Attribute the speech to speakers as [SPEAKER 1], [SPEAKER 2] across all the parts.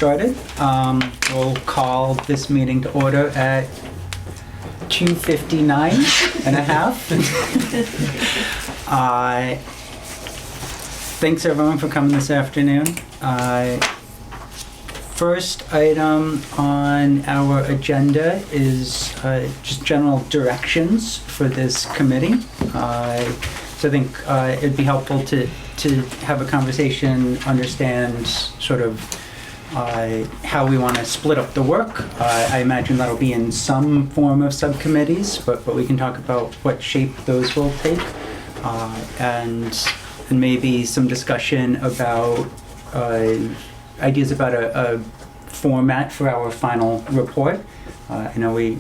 [SPEAKER 1] started. We'll call this meeting to order at 2:59 and a half. Thanks everyone for coming this afternoon. First item on our agenda is just general directions for this committee. So I think it'd be helpful to have a conversation, understand sort of how we want to split up the work. I imagine that'll be in some form of subcommittees, but we can talk about what shape those will take, and maybe some discussion about ideas about a format for our final report. I know we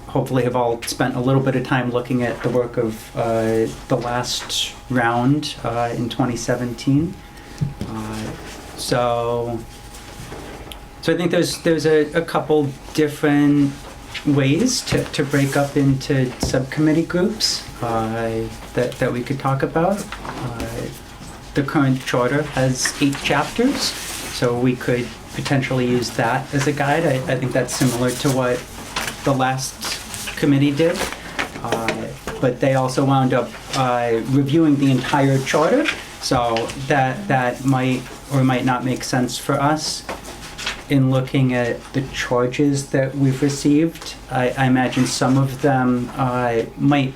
[SPEAKER 1] hopefully have all spent a little bit of time looking at the work of the last round in 2017. So I think there's a couple different ways to break up into subcommittee groups that we could talk about. The current charter has 8 chapters, so we could potentially use that as a guide. I think that's similar to what the last committee did, but they also wound up reviewing the entire charter, so that might or might not make sense for us. In looking at the charges that we've received, I imagine some of them might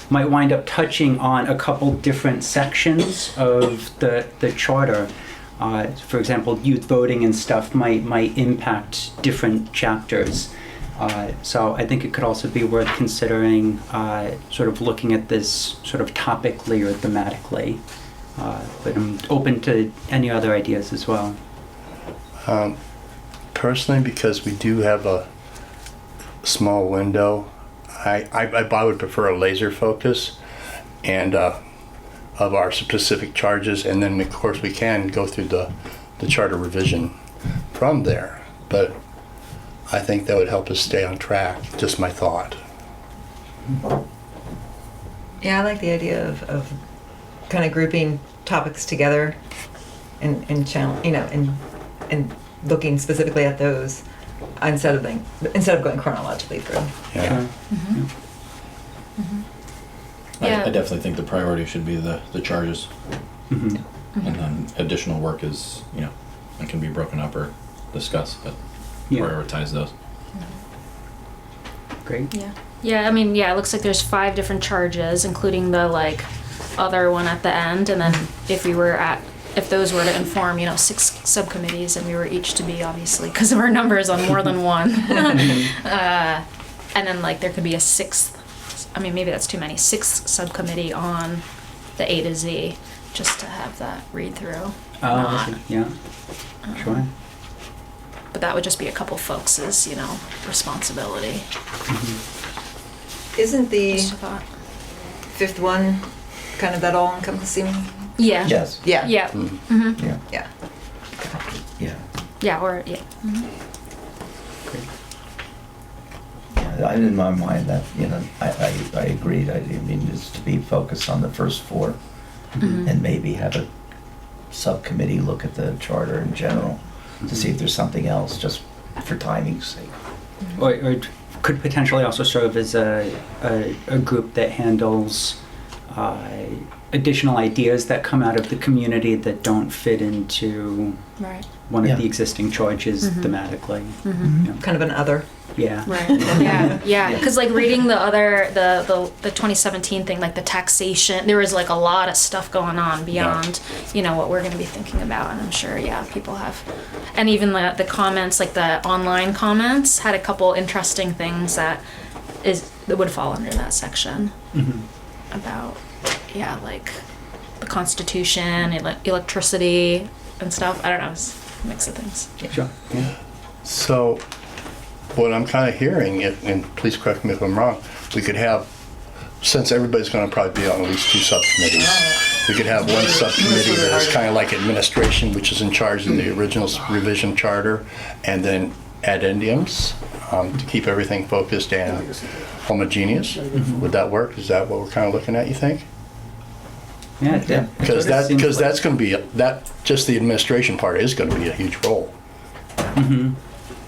[SPEAKER 1] wind up touching on a couple different sections of the charter. For example, youth voting and stuff might impact different chapters. So I think it could also be worth considering sort of looking at this sort of topically or thematically. But I'm open to any other ideas as well.
[SPEAKER 2] Personally, because we do have a small window, I would prefer a laser focus and of our specific charges, and then of course we can go through the charter revision from there. But I think that would help us stay on track. Just my thought.
[SPEAKER 3] Yeah, I like the idea of kind of grouping topics together and channel, and looking specifically at those instead of going chronologically through.
[SPEAKER 2] Yeah.
[SPEAKER 1] Mm-hmm.
[SPEAKER 4] Mm-hmm.
[SPEAKER 5] Yeah.
[SPEAKER 4] I definitely think the priority should be the charges,
[SPEAKER 1] Mm-hmm.
[SPEAKER 4] and then additional work is, it can be broken up or discussed, but
[SPEAKER 1] Yeah.
[SPEAKER 4] prioritize those.
[SPEAKER 1] Great.
[SPEAKER 5] Yeah, I mean, it looks like there's 5 different charges, including the other one at the end, and then if those were to inform, 6 subcommittees, and we were each to be, obviously, because of our numbers, on more than one. And then there could be a 6th, maybe that's too many, 6th subcommittee on the A to Z, just to have that read through.
[SPEAKER 1] I see. Yeah. Sure.
[SPEAKER 5] But that would just be a couple folks' responsibility.
[SPEAKER 3] Isn't the
[SPEAKER 5] Just a thought.
[SPEAKER 3] 5th one kind of that all-encompassing?
[SPEAKER 5] Yeah.
[SPEAKER 6] Yes.
[SPEAKER 3] Yeah.
[SPEAKER 5] Yeah. Mm-hmm.
[SPEAKER 6] Yeah.
[SPEAKER 3] Yeah.
[SPEAKER 6] Yeah.
[SPEAKER 5] Yeah, or, yeah. Mm-hmm.
[SPEAKER 1] Great.
[SPEAKER 6] Yeah, in my mind, that, I agreed. I mean, it's to be focused on the first 4
[SPEAKER 5] Mhm.
[SPEAKER 6] and maybe have a subcommittee look at the charter in general to see if there's something else, just for timing's sake.
[SPEAKER 1] Or it could potentially also serve as a group that handles additional ideas that come out of the community that don't fit into
[SPEAKER 5] Right.
[SPEAKER 1] one
[SPEAKER 6] Yeah.
[SPEAKER 1] of the existing charges
[SPEAKER 5] Mhm.
[SPEAKER 1] thematically.
[SPEAKER 5] Mm-hmm.
[SPEAKER 1] You know.
[SPEAKER 3] Kind of an other.
[SPEAKER 1] Yeah.
[SPEAKER 5] Right. Yeah. Because reading the other the 2017 thing, the taxation, there was a lot of stuff going on beyond what we're going to be thinking about, and I'm sure people have, and even the comments, the online comments, had a couple interesting things that would fall under that section
[SPEAKER 1] Mhm.
[SPEAKER 5] about the Constitution, electricity and stuff. I don't know, it's a mix of things.
[SPEAKER 1] Sure. Yeah.
[SPEAKER 2] So what I'm kind of hearing, and please correct me if I'm wrong, we could have, since everybody's going to probably be on at least 2 subcommittees, we could have one subcommittee that is kind of like administration, which is in charge of the original revision charter, and then addendums to keep everything focused and homogeneous. Would that work? Is that what we're kind of looking at, you think?
[SPEAKER 1] Yeah.
[SPEAKER 6] Yeah.
[SPEAKER 2] Because that's going to be, just the administration part is going to be a huge role.
[SPEAKER 1] Mm-hmm.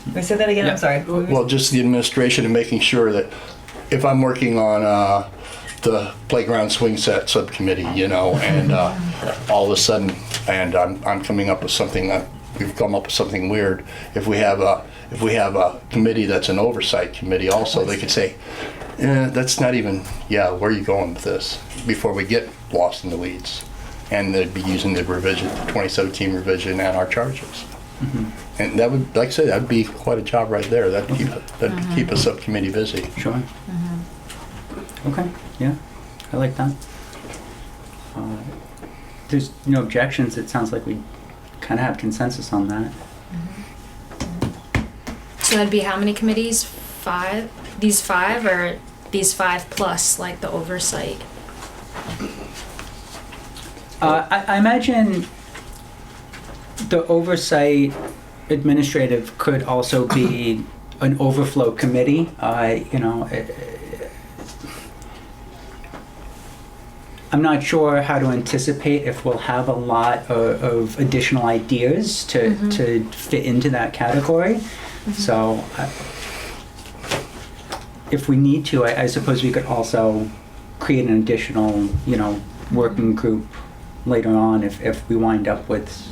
[SPEAKER 3] Can we say that again?
[SPEAKER 1] Yeah.
[SPEAKER 3] I'm sorry. What were we-
[SPEAKER 2] Well, just the administration and making sure that if I'm working on the playground swing set subcommittee, you know, and all of a sudden, and I'm coming up with something that we've come up with something weird. If we have a committee that's an oversight committee, also they could say, that's not even. Yeah, where are you going with this? Before we get lost in the weeds, and they'd be using the revision, 2017 revision, and our charges. And that would, like I said, that'd be quite a job right there. That'd keep a subcommittee busy.
[SPEAKER 1] Sure. Okay, yeah, I like that. There's no objections. It sounds like we kind of have consensus on that.
[SPEAKER 5] So that'd be how many committees? 5? These 5 or these 5 plus like the oversight?
[SPEAKER 1] I imagine the oversight administrative could also be an overflow committee. I'm not sure how to anticipate if we'll have a lot of additional ideas to fit into that category. So if we need to, I suppose we could also create an additional, working group later on if we wind up with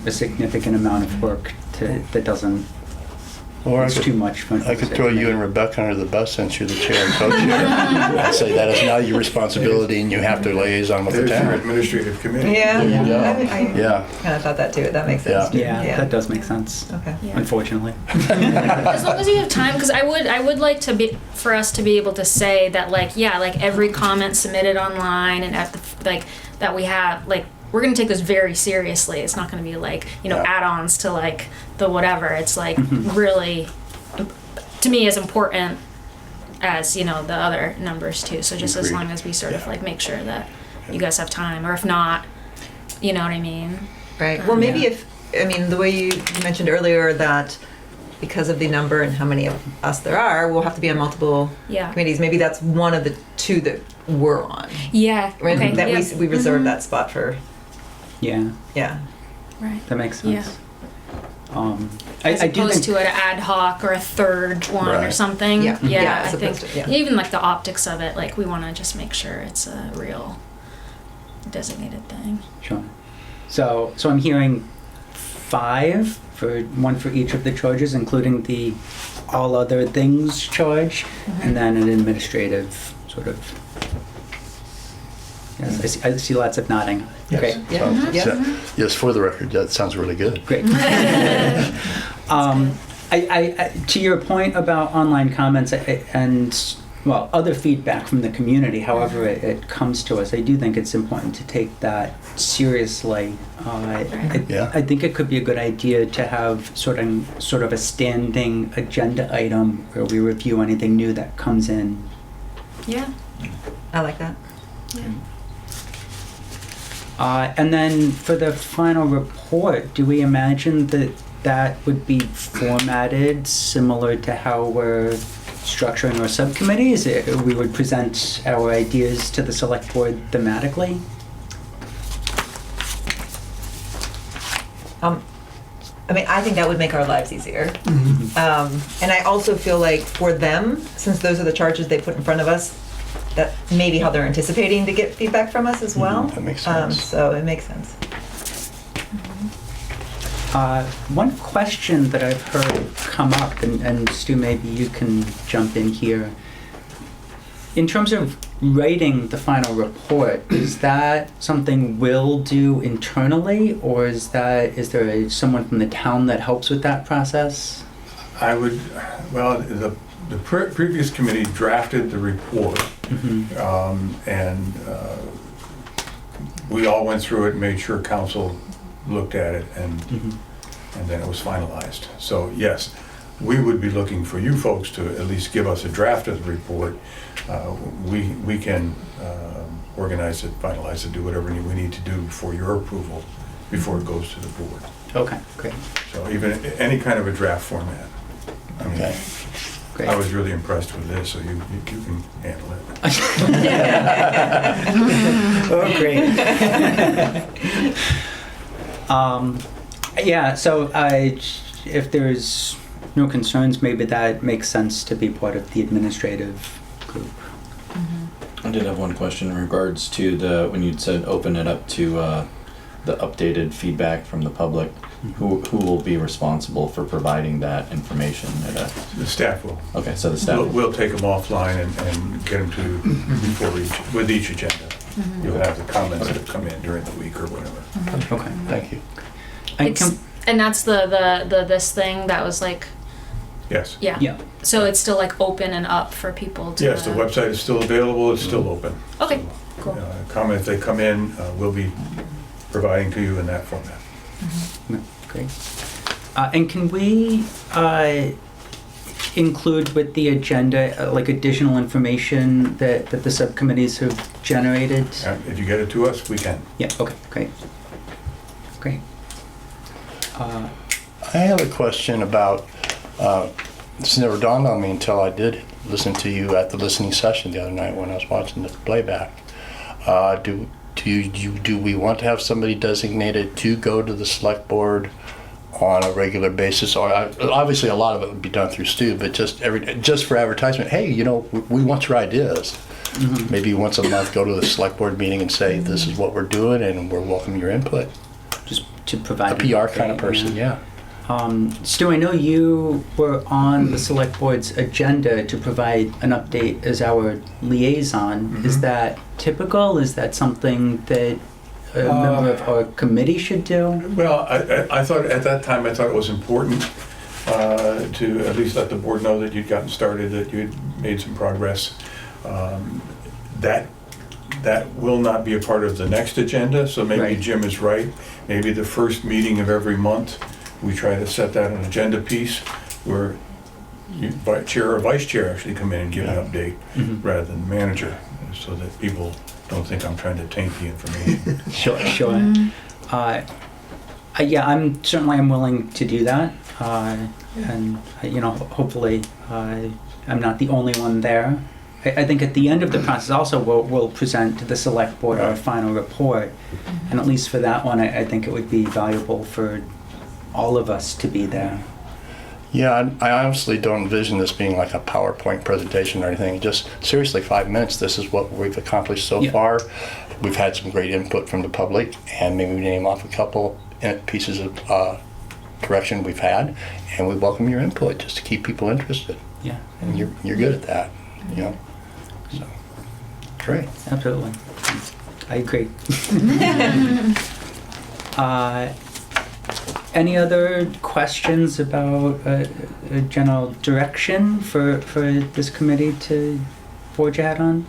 [SPEAKER 1] a significant amount of work that doesn't,
[SPEAKER 2] Or
[SPEAKER 1] it's too much for.
[SPEAKER 2] I could throw you and Rebecca under the bus since you're the chair and co-chair. I'd say that is now your responsibility and you have to liaison with the
[SPEAKER 7] There's your
[SPEAKER 2] town.
[SPEAKER 7] administrative committee.
[SPEAKER 3] Yeah.
[SPEAKER 2] There you go.
[SPEAKER 3] I
[SPEAKER 2] Yeah.
[SPEAKER 3] kind of thought that too. That makes sense.
[SPEAKER 2] Yeah.
[SPEAKER 1] Yeah, that does make sense,
[SPEAKER 3] Okay.
[SPEAKER 5] Yeah.
[SPEAKER 1] unfortunately.
[SPEAKER 5] As long as you have time, because I would like to be, for us to be able to say that like every comment submitted online and at the that we have we're gonna take this very seriously. It's not gonna be
[SPEAKER 2] Yeah.
[SPEAKER 5] add-ons to the whatever. It's really, to me, as important as the other numbers too. So just as
[SPEAKER 2] Agreed.
[SPEAKER 5] long as we sort of
[SPEAKER 2] Yeah.
[SPEAKER 5] make sure that you guys have time, or if not, you know what I mean.
[SPEAKER 3] Right. Well, maybe
[SPEAKER 1] Yeah.
[SPEAKER 3] the way you mentioned earlier that because of the number and how many of us there are, we'll have to be on multiple
[SPEAKER 5] Yeah.
[SPEAKER 3] committees. Maybe that's one of the 2 that we're on.
[SPEAKER 5] Yeah.
[SPEAKER 3] Right?
[SPEAKER 5] Okay.
[SPEAKER 3] That
[SPEAKER 5] yeah.
[SPEAKER 3] we reserve
[SPEAKER 5] Mhm.
[SPEAKER 3] that spot for.
[SPEAKER 1] Yeah,
[SPEAKER 3] Yeah.
[SPEAKER 5] Right.
[SPEAKER 1] that makes
[SPEAKER 5] Yeah.
[SPEAKER 1] sense.
[SPEAKER 5] As
[SPEAKER 1] I do
[SPEAKER 5] opposed
[SPEAKER 1] think,
[SPEAKER 5] to an ad hoc or a third one or
[SPEAKER 2] Right.
[SPEAKER 5] something.
[SPEAKER 3] Yeah. Yeah,
[SPEAKER 5] I
[SPEAKER 3] as
[SPEAKER 5] think
[SPEAKER 3] opposed to- yeah.
[SPEAKER 5] even the optics of it, we want to just make sure it's a real designated thing.
[SPEAKER 1] sure. So I'm hearing 5 one for each of the charges, including the all other things charge, and then an administrative sort of. Yes, I see lots of nodding.
[SPEAKER 6] Yes.
[SPEAKER 1] Great.
[SPEAKER 3] Yeah.
[SPEAKER 2] So,
[SPEAKER 3] Yeah.
[SPEAKER 2] yes, for the record, that sounds really good.
[SPEAKER 1] Great. I to your point about online comments and other feedback from the community, however it comes to us, I do think it's important to take that seriously.
[SPEAKER 2] Yeah.
[SPEAKER 1] I think it could be a good idea to have sort of a standing agenda item where we review anything new that comes in.
[SPEAKER 5] Yeah.
[SPEAKER 3] I like that.
[SPEAKER 5] Yeah.
[SPEAKER 1] And then for the final report, do we imagine that would be formatted similar to how we're structuring our subcommittees? We would present our ideas to the select board thematically?
[SPEAKER 3] I think that would make our lives easier. And I also feel like for them, since those are the charges they put in front of us, that may be how they're anticipating to get feedback from us as well.
[SPEAKER 2] That makes sense.
[SPEAKER 3] So it makes sense.
[SPEAKER 1] One question that I've heard come up, and Stu, maybe you can jump in here. In terms of writing the final report, is that something we'll do internally, or is there someone from the town that helps with that process?
[SPEAKER 7] The previous committee drafted the report, and we all went through it, made sure council looked at it, and then it was finalized. So yes, we would be looking for you folks to at least give us a draft of the report. We can organize it, finalize it, do whatever we need to do for your approval before it goes to the board.
[SPEAKER 1] Okay, great.
[SPEAKER 7] So even any kind of a draft format. I mean,
[SPEAKER 2] Okay.
[SPEAKER 1] Great.
[SPEAKER 7] I was really impressed with this, so you can handle it.
[SPEAKER 1] Oh, great. Yeah, so if there's no concerns, maybe that makes sense to be part of the administrative group.
[SPEAKER 4] I did have one question in regards to when you'd said open it up to the updated feedback from the public. Who will be responsible for providing that information?
[SPEAKER 7] The staff will.
[SPEAKER 4] Okay, so the staff.
[SPEAKER 7] We'll take them offline and get them to with each agenda. You'll have the comments that come in during the week or whatever.
[SPEAKER 1] Okay.
[SPEAKER 2] Thank you.
[SPEAKER 5] And that's the this thing that was like,
[SPEAKER 7] Yes.
[SPEAKER 5] yeah.
[SPEAKER 1] Yeah.
[SPEAKER 5] So it's still like open and up for people to.
[SPEAKER 7] Yes, the website is still available. It's still open.
[SPEAKER 5] Okay,
[SPEAKER 7] So,
[SPEAKER 5] cool.
[SPEAKER 7] Comment, if they come in, we'll be providing to you in that format.
[SPEAKER 1] Great. And can we include with the agenda like additional information that the subcommittees have generated?
[SPEAKER 7] If you get it to us, we can.
[SPEAKER 1] Yeah, okay, great. Great.
[SPEAKER 2] I have a question about, this never dawned on me until I did listen to you at the listening session the other night when I was watching the playback. Do we want to have somebody designated to go to the select board on a regular basis? Or obviously a lot of it would be done through Stu, but just for advertisement, hey, we want your ideas.
[SPEAKER 1] Mm-hmm.
[SPEAKER 2] Maybe once a month go to the select board meeting and say, this is what we're doing and we're welcoming your input.
[SPEAKER 1] Just to provide
[SPEAKER 2] A PR
[SPEAKER 1] an
[SPEAKER 2] kind of
[SPEAKER 1] update,
[SPEAKER 2] person, yeah.
[SPEAKER 1] Stu, I know you were on the select board's agenda to provide an update as our liaison. Is that typical? Is that something that a member of our committee should do?
[SPEAKER 7] Well, I thought at that time, I thought it was important to at least let the board know that you'd gotten started, that you'd made some progress. That will not be a part of the next agenda, so maybe
[SPEAKER 1] Right.
[SPEAKER 7] Jim is right. Maybe the first meeting of every month, we try to set that an agenda piece where chair or vice chair actually come in and give an update rather than the manager, so that people don't think I'm trying to taint the information.
[SPEAKER 1] Sure. Yeah, I'm willing to do that, and hopefully I'm not the only one there. I think at the end of the process, also we'll present to the select board our final report, and at least for that one, I think it would be valuable for all of us to be there.
[SPEAKER 2] Yeah, I honestly don't envision this being like a PowerPoint presentation or anything. Just seriously, 5 minutes. This is what we've accomplished so far. We've had some great input from the public, and maybe we name off a couple pieces of direction we've had, and we welcome your input just to keep people interested.
[SPEAKER 1] Yeah,
[SPEAKER 2] And you're good at that, So, great.
[SPEAKER 1] absolutely. I agree. Any other questions about a general direction for this committee to forge ahead on?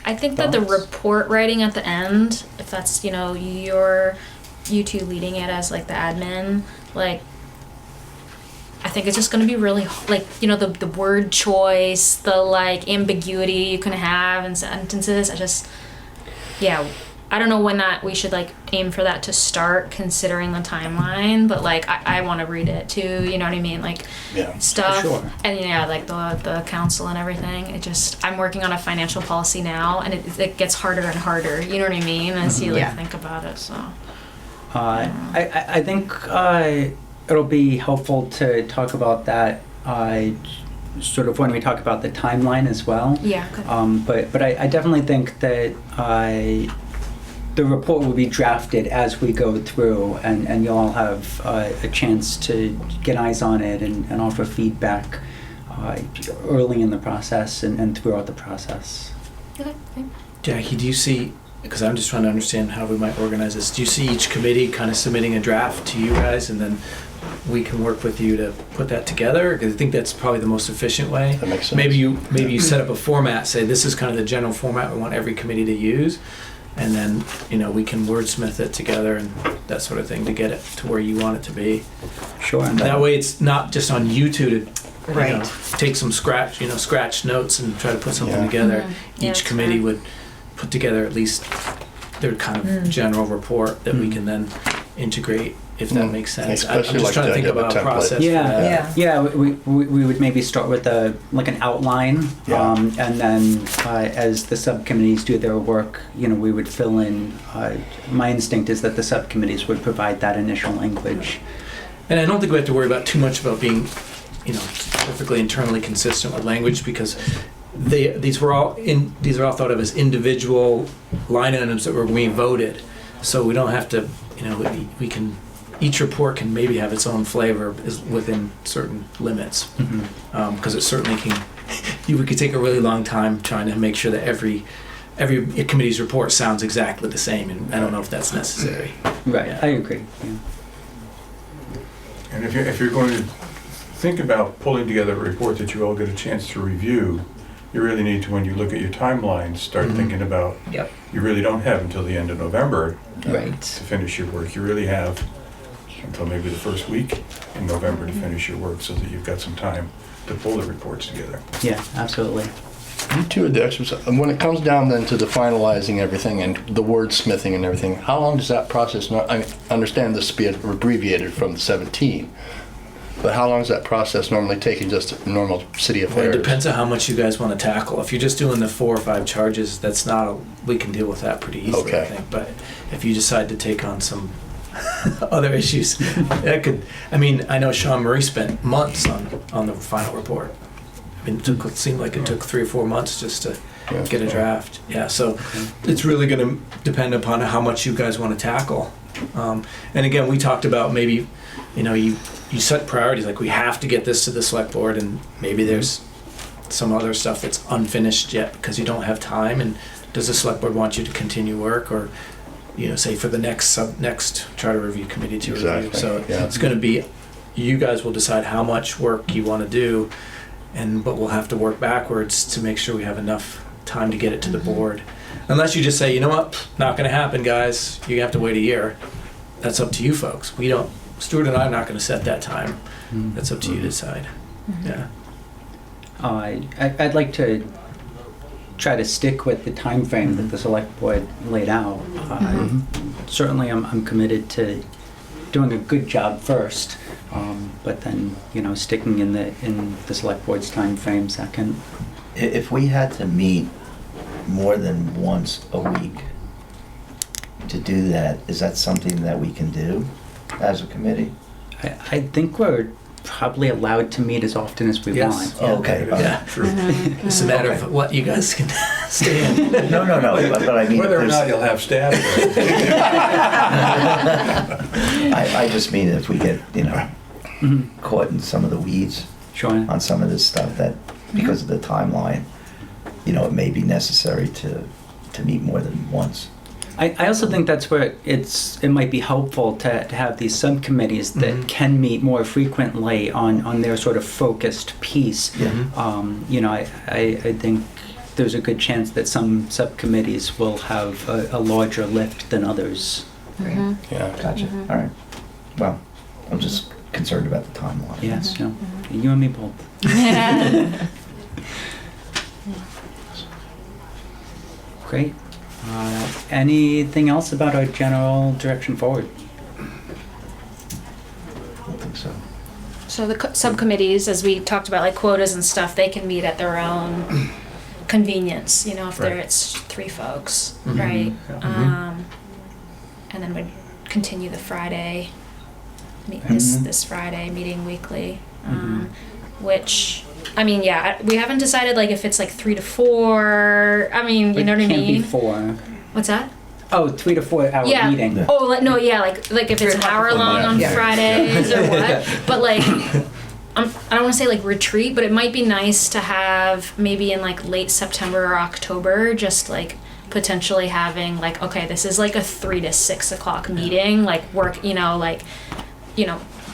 [SPEAKER 5] I think that the
[SPEAKER 1] Thoughts?
[SPEAKER 5] report writing at the end, if that's, you two leading it as like the admin, like, I think it's just gonna be really, like, the word choice, the like ambiguity you can have in sentences. I don't know when we should like aim for that to start, considering the timeline, but like I want to read it too, you know what I mean, like stuff,
[SPEAKER 1] sure.
[SPEAKER 5] and like the council and everything. I'm working on a financial policy now, and it gets harder and harder, you know what I mean, as you like think about it. So
[SPEAKER 1] I think it'll be helpful to talk about that sort of when we talk about the timeline as well.
[SPEAKER 5] Yeah. Okay.
[SPEAKER 1] But I definitely think that the report will be drafted as we go through, and you'll all have a chance to get eyes on it and offer feedback early in the process and throughout the process.
[SPEAKER 5] Okay.
[SPEAKER 6] Jackie, do you see, because I'm just trying to understand how we might organize this, do you see each committee kind of submitting a draft to you guys, and then we can work with you to put that together? Because I think that's probably the most efficient way.
[SPEAKER 2] That makes sense.
[SPEAKER 6] Maybe you set up a format, say this is kind of the general format we want every committee to use, and then we can wordsmith it together and that sort of thing to get it to where you want it to be.
[SPEAKER 1] Sure.
[SPEAKER 6] That way it's not just on you two to
[SPEAKER 3] Right.
[SPEAKER 6] take some scratch notes and try to put something
[SPEAKER 2] Yeah.
[SPEAKER 6] together.
[SPEAKER 5] Yeah,
[SPEAKER 6] Each
[SPEAKER 5] that's
[SPEAKER 6] committee
[SPEAKER 5] fair.
[SPEAKER 6] would put together at least their kind of general report that we can then integrate if that makes sense. I'm
[SPEAKER 2] Especially
[SPEAKER 6] just
[SPEAKER 2] like
[SPEAKER 6] trying to
[SPEAKER 2] the
[SPEAKER 6] think
[SPEAKER 2] idea of a
[SPEAKER 6] about a
[SPEAKER 2] template.
[SPEAKER 6] process. for
[SPEAKER 1] Yeah,
[SPEAKER 6] that.
[SPEAKER 3] Yeah.
[SPEAKER 1] we would maybe start with an outline,
[SPEAKER 2] Yeah.
[SPEAKER 1] and then as the subcommittees do their work, we would fill in. My instinct is that the subcommittees would provide that initial language.
[SPEAKER 6] And I don't think we have to worry about too much about being, perfectly internally consistent with language, because these are all thought of as individual line items that were being voted. So we don't have to, we can, each report can maybe have its own flavor is within certain limits. Because it certainly can, we could take a really long time trying to make sure that every committee's report sounds exactly the same, and I don't know if that's necessary.
[SPEAKER 1] Right,
[SPEAKER 6] Yeah.
[SPEAKER 1] I agree. Yeah.
[SPEAKER 7] And if you're going to think about pulling together a report that you all get a chance to review, you really need to, when you look at your timelines, start thinking about,
[SPEAKER 3] Yep.
[SPEAKER 7] you really don't have until the end of November
[SPEAKER 1] Right.
[SPEAKER 7] to finish your work. You really have until maybe the first week in November to finish your work, so that you've got some time to pull the reports together.
[SPEAKER 1] Yeah, absolutely.
[SPEAKER 2] You two are the experts. And when it comes down then to the finalizing everything and the wordsmithing and everything, how long does that process, I understand this to be abbreviated from the 17, but how long does that process normally take in just normal city
[SPEAKER 6] Well,
[SPEAKER 2] affairs?
[SPEAKER 6] it depends on how much you guys want to tackle. If you're just doing the 4 or 5 charges, we can deal with that pretty easily, I
[SPEAKER 2] Okay.
[SPEAKER 6] think. But if you decide to take on some other issues, I know Sean Marie spent months on the final report. It seemed like it took 3 or 4 months just to get a draft. Yeah, so it's really going to depend upon how much you guys want to tackle. And again, we talked about maybe, you set priorities, like we have to get this to the select board, and maybe there's some other stuff that's unfinished yet because you don't have time, and does the select board want you to continue work, or say for the next charter review committee to review.
[SPEAKER 2] Exactly,
[SPEAKER 6] So
[SPEAKER 2] yeah.
[SPEAKER 6] it's going to be, you guys will decide how much work you want to do, but we'll have to work backwards to make sure we have enough time to get it to the board. Unless you just say, you know what, not going to happen, guys, you have to wait a year. That's up to you folks. Stuart and I are not going to set that time. That's up to you to decide. Yeah.
[SPEAKER 1] I'd like to try to stick with the time frame that the select board laid out. Certainly, I'm committed to doing a good job first, but then sticking in the select board's time frame second.
[SPEAKER 8] If we had to meet more than once a week to do that, is that something that we can do as a committee?
[SPEAKER 1] I think we're probably allowed to meet as often as we
[SPEAKER 6] Yes.
[SPEAKER 1] want.
[SPEAKER 8] Oh, okay.
[SPEAKER 6] Yeah.
[SPEAKER 7] True.
[SPEAKER 6] It's a matter
[SPEAKER 8] Okay.
[SPEAKER 6] of what you guys can stay in.
[SPEAKER 8] No, but I mean,
[SPEAKER 7] Whether or
[SPEAKER 8] if
[SPEAKER 7] not
[SPEAKER 8] there's-
[SPEAKER 7] you'll have staff.
[SPEAKER 8] I just mean if we get,
[SPEAKER 1] Mhm.
[SPEAKER 8] caught in some of the weeds
[SPEAKER 1] Sure.
[SPEAKER 8] on some of this stuff, that because of the timeline, it may be necessary to meet more than once.
[SPEAKER 1] I also think that's where it might be helpful to have these subcommittees that can meet more frequently on their sort of focused piece.
[SPEAKER 8] Yeah.
[SPEAKER 1] I think there's a good chance that some subcommittees will have a larger lift than others.
[SPEAKER 2] Yeah.
[SPEAKER 8] Gotcha. All right. Well, I'm just concerned about the timeline.
[SPEAKER 1] Yes, no, you and me both. Great. Anything else about our general direction forward?
[SPEAKER 8] I don't think so.
[SPEAKER 5] So the subcommittees, as we talked about, like quotas and stuff, they can meet at their own convenience, if
[SPEAKER 6] Right.
[SPEAKER 5] it's 3 folks,
[SPEAKER 6] Mhm.
[SPEAKER 5] right?
[SPEAKER 6] Yeah.
[SPEAKER 5] And then we'd continue the Friday,
[SPEAKER 8] Mhm.
[SPEAKER 5] this Friday, meeting weekly,
[SPEAKER 1] Mhm.
[SPEAKER 5] which, we haven't decided like if it's like 3 to 4, you know what I
[SPEAKER 1] It can't be
[SPEAKER 5] mean?
[SPEAKER 1] 4.
[SPEAKER 5] What's that?
[SPEAKER 1] Oh, 3 to 4 hour
[SPEAKER 5] Yeah.
[SPEAKER 1] meeting.
[SPEAKER 8] Yeah.
[SPEAKER 5] Oh, no, yeah, like if it's
[SPEAKER 3] 3
[SPEAKER 5] an hour long on
[SPEAKER 3] Yeah.
[SPEAKER 5] Fridays or what, but like, I don't want to say like retreat, but it might be nice to have maybe in like late September or October, just like potentially having like, okay, this is like a 3 to 6 o'clock meeting, like work,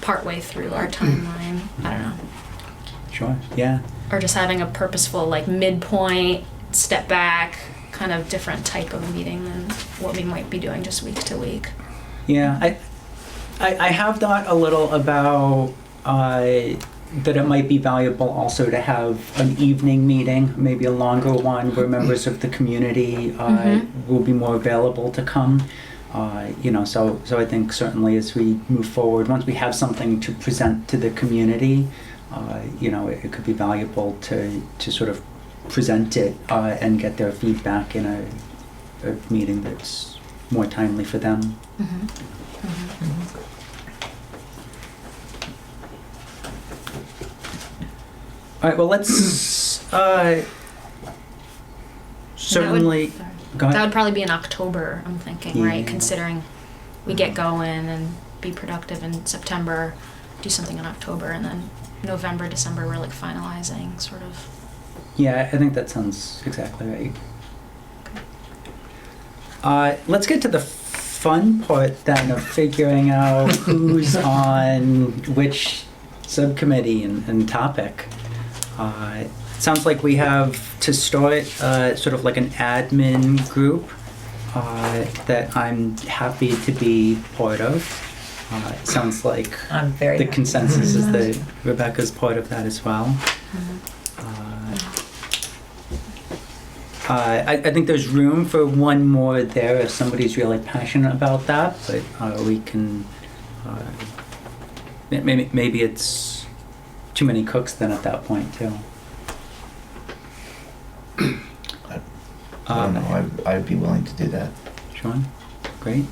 [SPEAKER 5] partway through our timeline. I don't know.
[SPEAKER 1] Sure. Yeah.
[SPEAKER 5] Or just having a purposeful like midpoint, step back, kind of different type of meeting than what we might be doing just week to week.
[SPEAKER 1] Yeah. I have thought a little about that it might be valuable also to have an evening meeting, maybe a longer one where members of the community will be more available to come. So I think certainly as we move forward, once we have something to present to the community, it could be valuable to sort of present it and get their feedback in a meeting that's more timely for them. All right, well, let's certainly go ahead.
[SPEAKER 5] That would probably be in October, I'm thinking, right?
[SPEAKER 1] Yeah.
[SPEAKER 5] Considering we get going and be productive in September, do something in October, and then November, December, we're like finalizing, sort of.
[SPEAKER 1] Yeah, I think that sounds exactly right. Let's get to the fun part then of figuring out who's on which subcommittee and topic. Sounds like we have to start sort of like an admin group that I'm happy to be part of. It sounds like
[SPEAKER 3] I'm very
[SPEAKER 1] the
[SPEAKER 3] happy.
[SPEAKER 1] consensus is that Rebecca's part of that as well. I think there's room for one more there if somebody's really passionate about that, but we can, maybe it's too many cooks then at that point too.
[SPEAKER 8] I don't know, I'd be willing to do that.
[SPEAKER 1] Sean, great.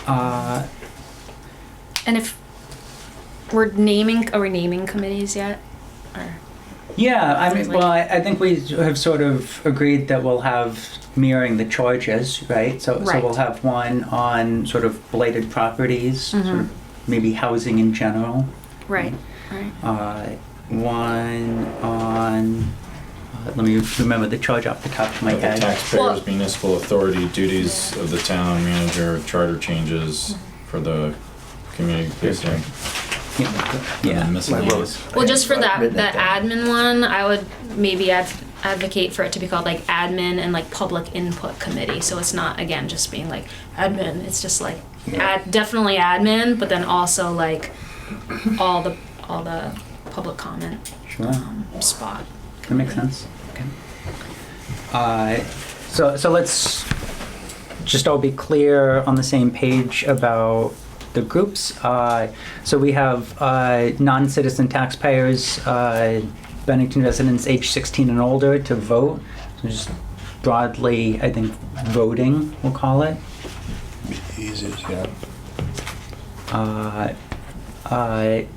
[SPEAKER 5] And if are we naming committees yet? Or
[SPEAKER 1] Yeah, I mean,
[SPEAKER 5] Sounds like-
[SPEAKER 1] well, I think we have sort of agreed that we'll have mirroring the charges, right? So
[SPEAKER 5] Right.
[SPEAKER 1] we'll have one on sort of blighted properties, sort of maybe housing in general.
[SPEAKER 5] right.
[SPEAKER 1] One on, let me remember the charge off the top of my
[SPEAKER 4] The
[SPEAKER 1] head.
[SPEAKER 4] taxpayers,
[SPEAKER 5] Well-
[SPEAKER 4] municipal authority, duties of the town manager, charter changes for the community policing.
[SPEAKER 1] Yeah,
[SPEAKER 4] And
[SPEAKER 1] yeah.
[SPEAKER 4] then miscellaneous.
[SPEAKER 5] Well, just for that,
[SPEAKER 8] Written
[SPEAKER 5] the
[SPEAKER 8] it down.
[SPEAKER 5] admin one, I would maybe advocate for it to be called like admin and like public input committee. So it's not, again, just being like admin. It's just like definitely admin, but then also like all the public comment
[SPEAKER 1] Sure.
[SPEAKER 5] spot.
[SPEAKER 1] That makes sense. Okay. So let's just all be clear on the same page about the groups. So we have non-citizen taxpayers, Bennington residents age 16 and older to vote. So just broadly, I think voting, we'll call it.
[SPEAKER 2] Easy, yeah.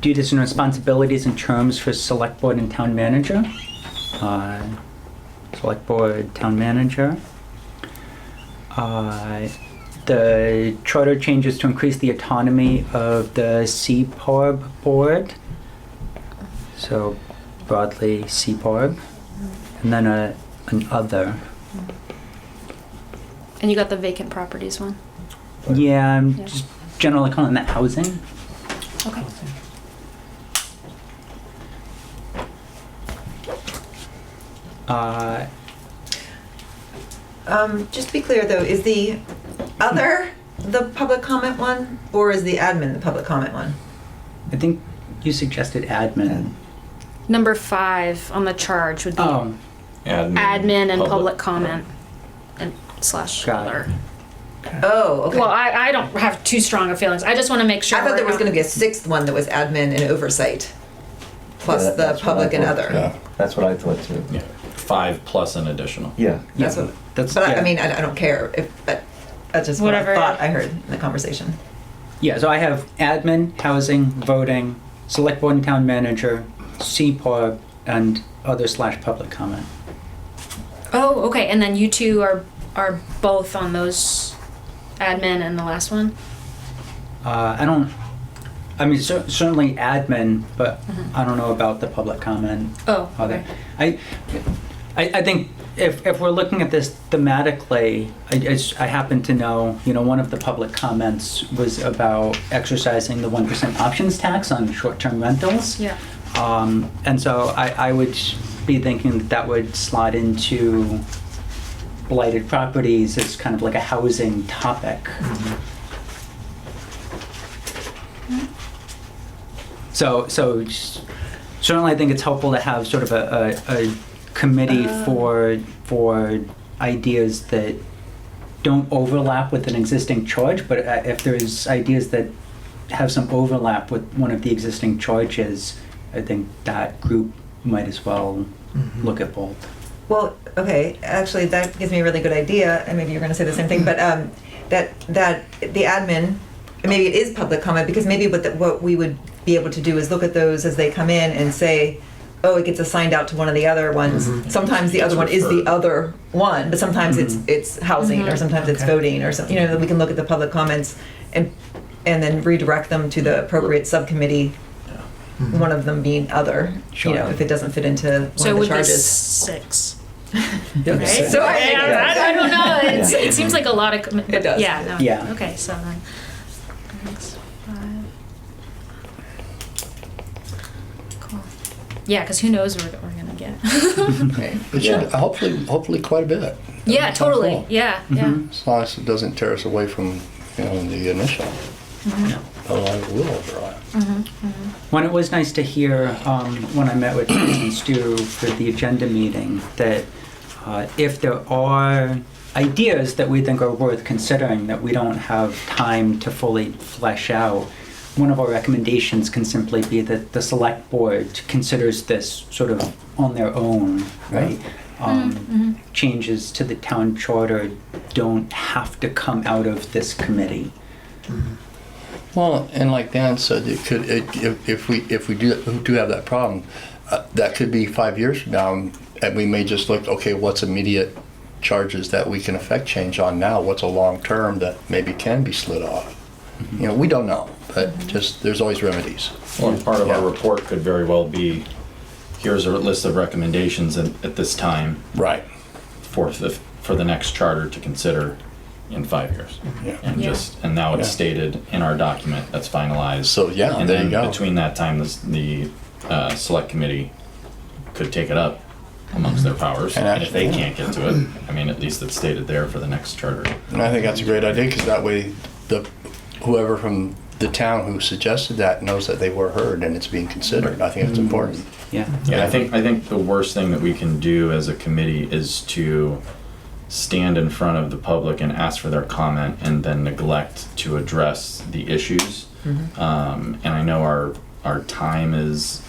[SPEAKER 1] Duties and responsibilities and terms for select board and town manager. Select board, town manager. The charter changes to increase the autonomy of the CPORB board. So broadly CPORB. And then an other.
[SPEAKER 5] And you got the vacant properties one.
[SPEAKER 1] Yeah, I'm
[SPEAKER 5] Yeah.
[SPEAKER 1] just generally calling that housing.
[SPEAKER 5] Okay.
[SPEAKER 3] Just to be clear though, is the other the public comment one, or is the admin the public comment one?
[SPEAKER 1] I think you suggested admin.
[SPEAKER 5] Number 5 on the charge would be
[SPEAKER 1] Oh,
[SPEAKER 5] admin and public comment and slash
[SPEAKER 1] Got it.
[SPEAKER 5] other.
[SPEAKER 3] Oh, okay.
[SPEAKER 5] Well, I don't have too strong of feelings. I just want to make sure.
[SPEAKER 3] I thought there was
[SPEAKER 5] we're
[SPEAKER 3] going to be a sixth one that was admin and oversight, plus
[SPEAKER 8] Yeah,
[SPEAKER 3] the
[SPEAKER 8] that's what I
[SPEAKER 3] public and
[SPEAKER 8] thought.
[SPEAKER 3] other.
[SPEAKER 2] Yeah.
[SPEAKER 8] That's what I thought too.
[SPEAKER 4] Yeah, 5 plus an additional.
[SPEAKER 8] Yeah.
[SPEAKER 3] That's
[SPEAKER 1] yeah,
[SPEAKER 3] what.
[SPEAKER 1] that's,
[SPEAKER 3] But
[SPEAKER 1] yeah.
[SPEAKER 3] I mean, I don't care if, but that's just what
[SPEAKER 5] Whatever.
[SPEAKER 3] I thought I heard in the conversation.
[SPEAKER 1] Yeah, so I have admin, housing, voting, select board and town manager, CPORB, and other slash public comment.
[SPEAKER 5] Oh, okay. And then you two are both on those admin and the last one.
[SPEAKER 1] I mean, certainly admin, but I don't know about the public comment.
[SPEAKER 5] Oh,
[SPEAKER 1] Other.
[SPEAKER 5] okay.
[SPEAKER 1] I think if we're looking at this thematically, I happen to know, one of the public comments was about exercising the 1% options tax on short-term rentals.
[SPEAKER 5] Yeah.
[SPEAKER 1] And so I would be thinking that would slot into blighted properties as kind of like a housing topic. So certainly I think it's helpful to have sort of a committee for ideas that don't overlap with an existing charge, but if there's ideas that have some overlap with one of the existing charges, I think that group might as well look at both.
[SPEAKER 3] Well, okay, actually, that gives me a really good idea, and maybe you're going to say the same thing, but that the admin, maybe it is public comment, because maybe what we would be able to do is look at those as they come in and say, oh, it gets assigned out to one of the other ones. Sometimes the other one is the other one, but sometimes it's housing, or sometimes it's voting, or something. You know, that we can look at the public comments and then redirect them to the appropriate subcommittee. One of them being other.
[SPEAKER 1] Sure.
[SPEAKER 3] You know, if it doesn't fit into
[SPEAKER 5] So it
[SPEAKER 3] one of
[SPEAKER 5] would
[SPEAKER 3] the
[SPEAKER 5] be
[SPEAKER 3] charges.
[SPEAKER 5] 6.
[SPEAKER 1] Yeah.
[SPEAKER 5] Right?
[SPEAKER 8] Six.
[SPEAKER 5] So I don't know. It seems like a lot of.
[SPEAKER 3] It does.
[SPEAKER 5] Yeah. No.
[SPEAKER 1] Yeah.
[SPEAKER 5] Okay. So then. 6, 5. Cool. Yeah, because who knows what we're gonna get.
[SPEAKER 3] Right.
[SPEAKER 2] It should, hopefully quite a bit.
[SPEAKER 5] Yeah. Totally.
[SPEAKER 2] Cool.
[SPEAKER 5] Yeah. Yeah.
[SPEAKER 2] As long as it doesn't tear us away from, the initial. Otherwise it will overlap.
[SPEAKER 1] When it was nice to hear when I met with Chris and Stu for the agenda meeting that if there are ideas that we think are worth considering that we don't have time to fully flesh out, one of our recommendations can simply be that the select board considers this sort of on their own, right? Changes to the town charter don't have to come out of this committee.
[SPEAKER 2] Well, and like Dan said, it could, if we do have that problem, that could be 5 years from now, and we may just look, okay, what's immediate charges that we can affect change on now? What's a long term that maybe can be slid off? We don't know, but just there's always remedies.
[SPEAKER 4] Well, and part of our
[SPEAKER 2] Yeah.
[SPEAKER 4] report could very well be, here's a list of recommendations at this time
[SPEAKER 2] Right.
[SPEAKER 4] for the next charter to consider in 5 years.
[SPEAKER 2] Yeah.
[SPEAKER 4] And
[SPEAKER 5] Yeah.
[SPEAKER 4] and now it's
[SPEAKER 2] Yeah.
[SPEAKER 4] stated in our document that's finalized.
[SPEAKER 2] So yeah,
[SPEAKER 4] And
[SPEAKER 2] there
[SPEAKER 4] then
[SPEAKER 2] you go.
[SPEAKER 4] between that time, the select committee could take it up amongst their powers.
[SPEAKER 2] And
[SPEAKER 4] And if they
[SPEAKER 2] actually-
[SPEAKER 4] can't get to it, I mean, at least it's stated there for the next charter.
[SPEAKER 2] And I think that's a great idea because that way, whoever from the town who suggested that knows that they were heard and it's being considered. I think it's important.
[SPEAKER 1] Yeah.
[SPEAKER 4] Yeah, I think the worst thing that we can do as a committee is to stand in front of the public and ask for their comment and then neglect to address the issues. And I know our time is,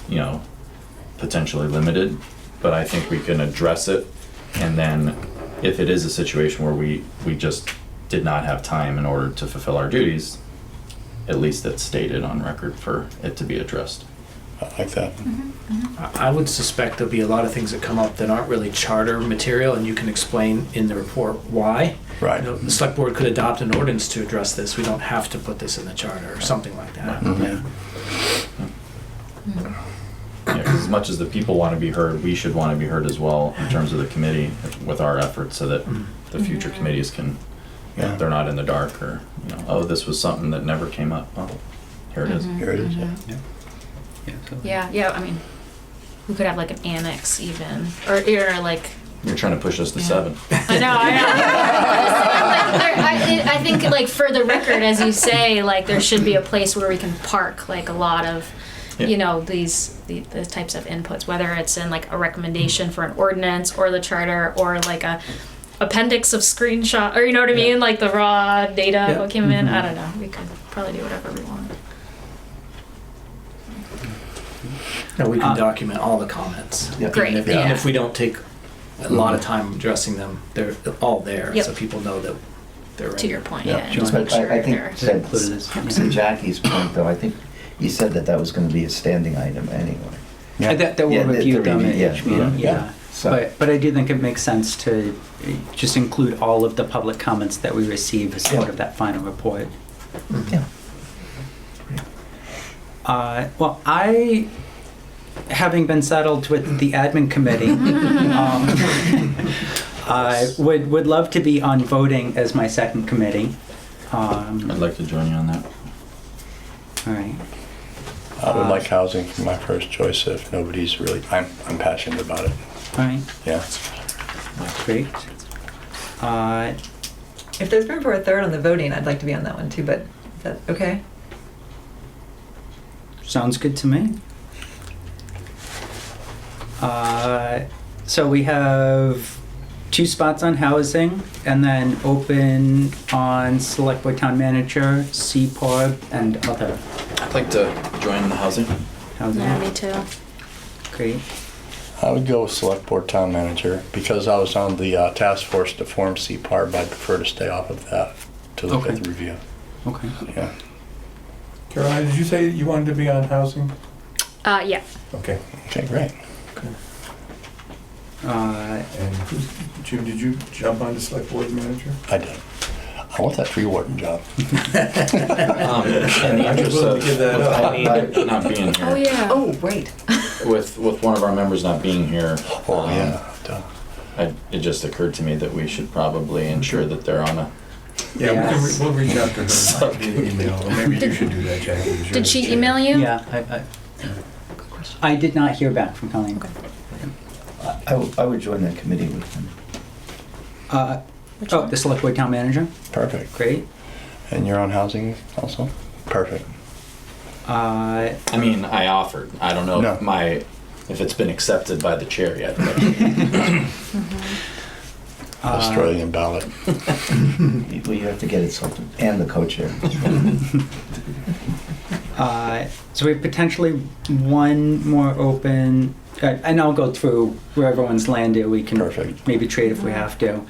[SPEAKER 4] potentially limited, but I think we can address it. And then if it is a situation where we just did not have time in order to fulfill our duties, at least it's stated on record for it to be addressed.
[SPEAKER 2] I like that.
[SPEAKER 6] I would suspect there'll be a lot of things that come up that aren't really charter material, and you can explain in the report why.
[SPEAKER 2] Right.
[SPEAKER 6] The select board could adopt an ordinance to address this. We don't have to put this in the charter or something like that.
[SPEAKER 2] Mhm.
[SPEAKER 4] Yeah, 'cause as much as the people want to be heard, we should want to be heard as well in terms of the committee with our efforts so that the future committees can,
[SPEAKER 2] Yeah.
[SPEAKER 4] they're not in the dark or, oh, this was something that never came up. Oh, here it is.
[SPEAKER 2] Here it is. Yeah.
[SPEAKER 1] Yeah, totally.
[SPEAKER 5] Yeah. I mean, we could have like an annex even, or like.
[SPEAKER 4] You're trying to push us to 7.
[SPEAKER 5] I know. I think like for the record, as you say, like there should be a place where we can park like a lot of, the types of inputs, whether it's in like a recommendation for an ordinance or the charter or like a appendix of screenshot, or you know what I mean, like the raw data
[SPEAKER 1] Yeah.
[SPEAKER 5] what came in. I don't know. We could probably do whatever we want.
[SPEAKER 6] And we can document all the comments.
[SPEAKER 8] Yeah.
[SPEAKER 5] Great.
[SPEAKER 6] Even
[SPEAKER 5] Yeah.
[SPEAKER 6] if we don't take a lot of time addressing them, they're all there,
[SPEAKER 5] Yep.
[SPEAKER 6] so people know that they're
[SPEAKER 5] To your point,
[SPEAKER 2] Yeah.
[SPEAKER 5] yeah. Just
[SPEAKER 8] But
[SPEAKER 5] make sure
[SPEAKER 8] I think
[SPEAKER 5] they're.
[SPEAKER 1] That included this,
[SPEAKER 8] to Jackie's point, though, I think you said that was going to be a standing item anyway.
[SPEAKER 2] Yeah.
[SPEAKER 1] That we'll
[SPEAKER 8] Yeah, the
[SPEAKER 1] review them
[SPEAKER 8] review,
[SPEAKER 1] at
[SPEAKER 8] yeah,
[SPEAKER 1] each meeting,
[SPEAKER 8] yeah.
[SPEAKER 1] yeah.
[SPEAKER 8] So-
[SPEAKER 1] But I do think it makes sense to just include all of the public comments that we receive as part
[SPEAKER 8] Yeah.
[SPEAKER 1] of that final report.
[SPEAKER 8] Yeah.
[SPEAKER 1] Well, having been settled with the admin committee, I would love to be on voting as my second committee. All
[SPEAKER 4] I'd like to join you on that.
[SPEAKER 1] right.
[SPEAKER 2] I would like housing for my first choice if nobody's really, I'm passionate about it.
[SPEAKER 1] All right,
[SPEAKER 2] Yeah.
[SPEAKER 1] great.
[SPEAKER 3] If there's room for a third on the voting, I'd like to be on that one too, but is that okay?
[SPEAKER 1] Sounds good to me. So we have 2 spots on housing, and then open on select board town manager, CPORB, and other
[SPEAKER 4] I'd like to join the housing.
[SPEAKER 1] housing.
[SPEAKER 5] Yeah, me too.
[SPEAKER 1] Great.
[SPEAKER 2] I would go with select board town manager because I was on the task force to form CPARB. I'd prefer to stay off of that to look
[SPEAKER 1] Okay.
[SPEAKER 2] at the review.
[SPEAKER 1] Okay.
[SPEAKER 2] Yeah.
[SPEAKER 7] Caroline, did you say you wanted to be on housing?
[SPEAKER 5] Yeah.
[SPEAKER 7] Okay.
[SPEAKER 2] Okay, great.
[SPEAKER 7] And Jim, did you jump on to select board manager?
[SPEAKER 2] I did. I want that tree warden job.
[SPEAKER 4] In the
[SPEAKER 7] I'm
[SPEAKER 4] interest
[SPEAKER 7] willing to give that up.
[SPEAKER 4] of not being here,
[SPEAKER 5] Oh yeah.
[SPEAKER 3] Oh, right.
[SPEAKER 4] with one of our members not being here,
[SPEAKER 2] Oh, yeah. Duh.
[SPEAKER 4] it just occurred to me that we should probably ensure that they're on a.
[SPEAKER 7] Yeah,
[SPEAKER 1] Yes.
[SPEAKER 7] we'll reach out to her via email, or maybe you should do that, Jackie. as you're
[SPEAKER 5] Did
[SPEAKER 7] the
[SPEAKER 5] she
[SPEAKER 7] chair.
[SPEAKER 5] email you?
[SPEAKER 1] Yeah, I did not hear back from Colleen.
[SPEAKER 5] Okay.
[SPEAKER 8] I would join that committee with them.
[SPEAKER 5] Which
[SPEAKER 1] Oh,
[SPEAKER 5] one?
[SPEAKER 1] the select board town manager?
[SPEAKER 2] Perfect.
[SPEAKER 1] Great.
[SPEAKER 2] And you're on housing also? Perfect.
[SPEAKER 1] Uh,
[SPEAKER 4] I mean, I offered. I don't know
[SPEAKER 2] No.
[SPEAKER 4] if it's been accepted by the chair yet. But
[SPEAKER 2] Australian ballot.
[SPEAKER 8] Well, you have to get it something, and the co-chair.
[SPEAKER 1] So we have potentially one more open, and I'll go through where everyone's landed. We can
[SPEAKER 2] Perfect.
[SPEAKER 1] maybe trade if we have to.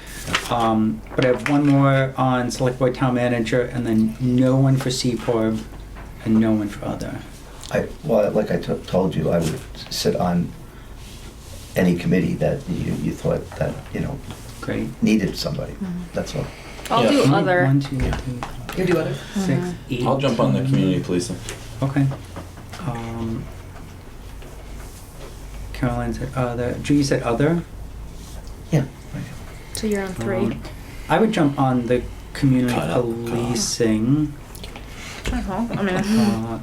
[SPEAKER 1] But I have one more on select board town manager, and then no one for CPORB, and no one for other.
[SPEAKER 8] Well, like I told you, I would sit on any committee that you thought that,
[SPEAKER 1] Great.
[SPEAKER 8] needed somebody. That's all.
[SPEAKER 5] I'll
[SPEAKER 4] Yeah.
[SPEAKER 5] do other.
[SPEAKER 1] 1, 2, 3,
[SPEAKER 3] You do other?
[SPEAKER 1] 6, 8.
[SPEAKER 4] I'll jump on the community policing.
[SPEAKER 1] Okay. Caroline said other. Judy said other.
[SPEAKER 8] Yeah.
[SPEAKER 5] So you're on 3.
[SPEAKER 1] I would jump on the community
[SPEAKER 4] Cut up,
[SPEAKER 1] policing.
[SPEAKER 5] Uh-huh. I mean,
[SPEAKER 1] Uh,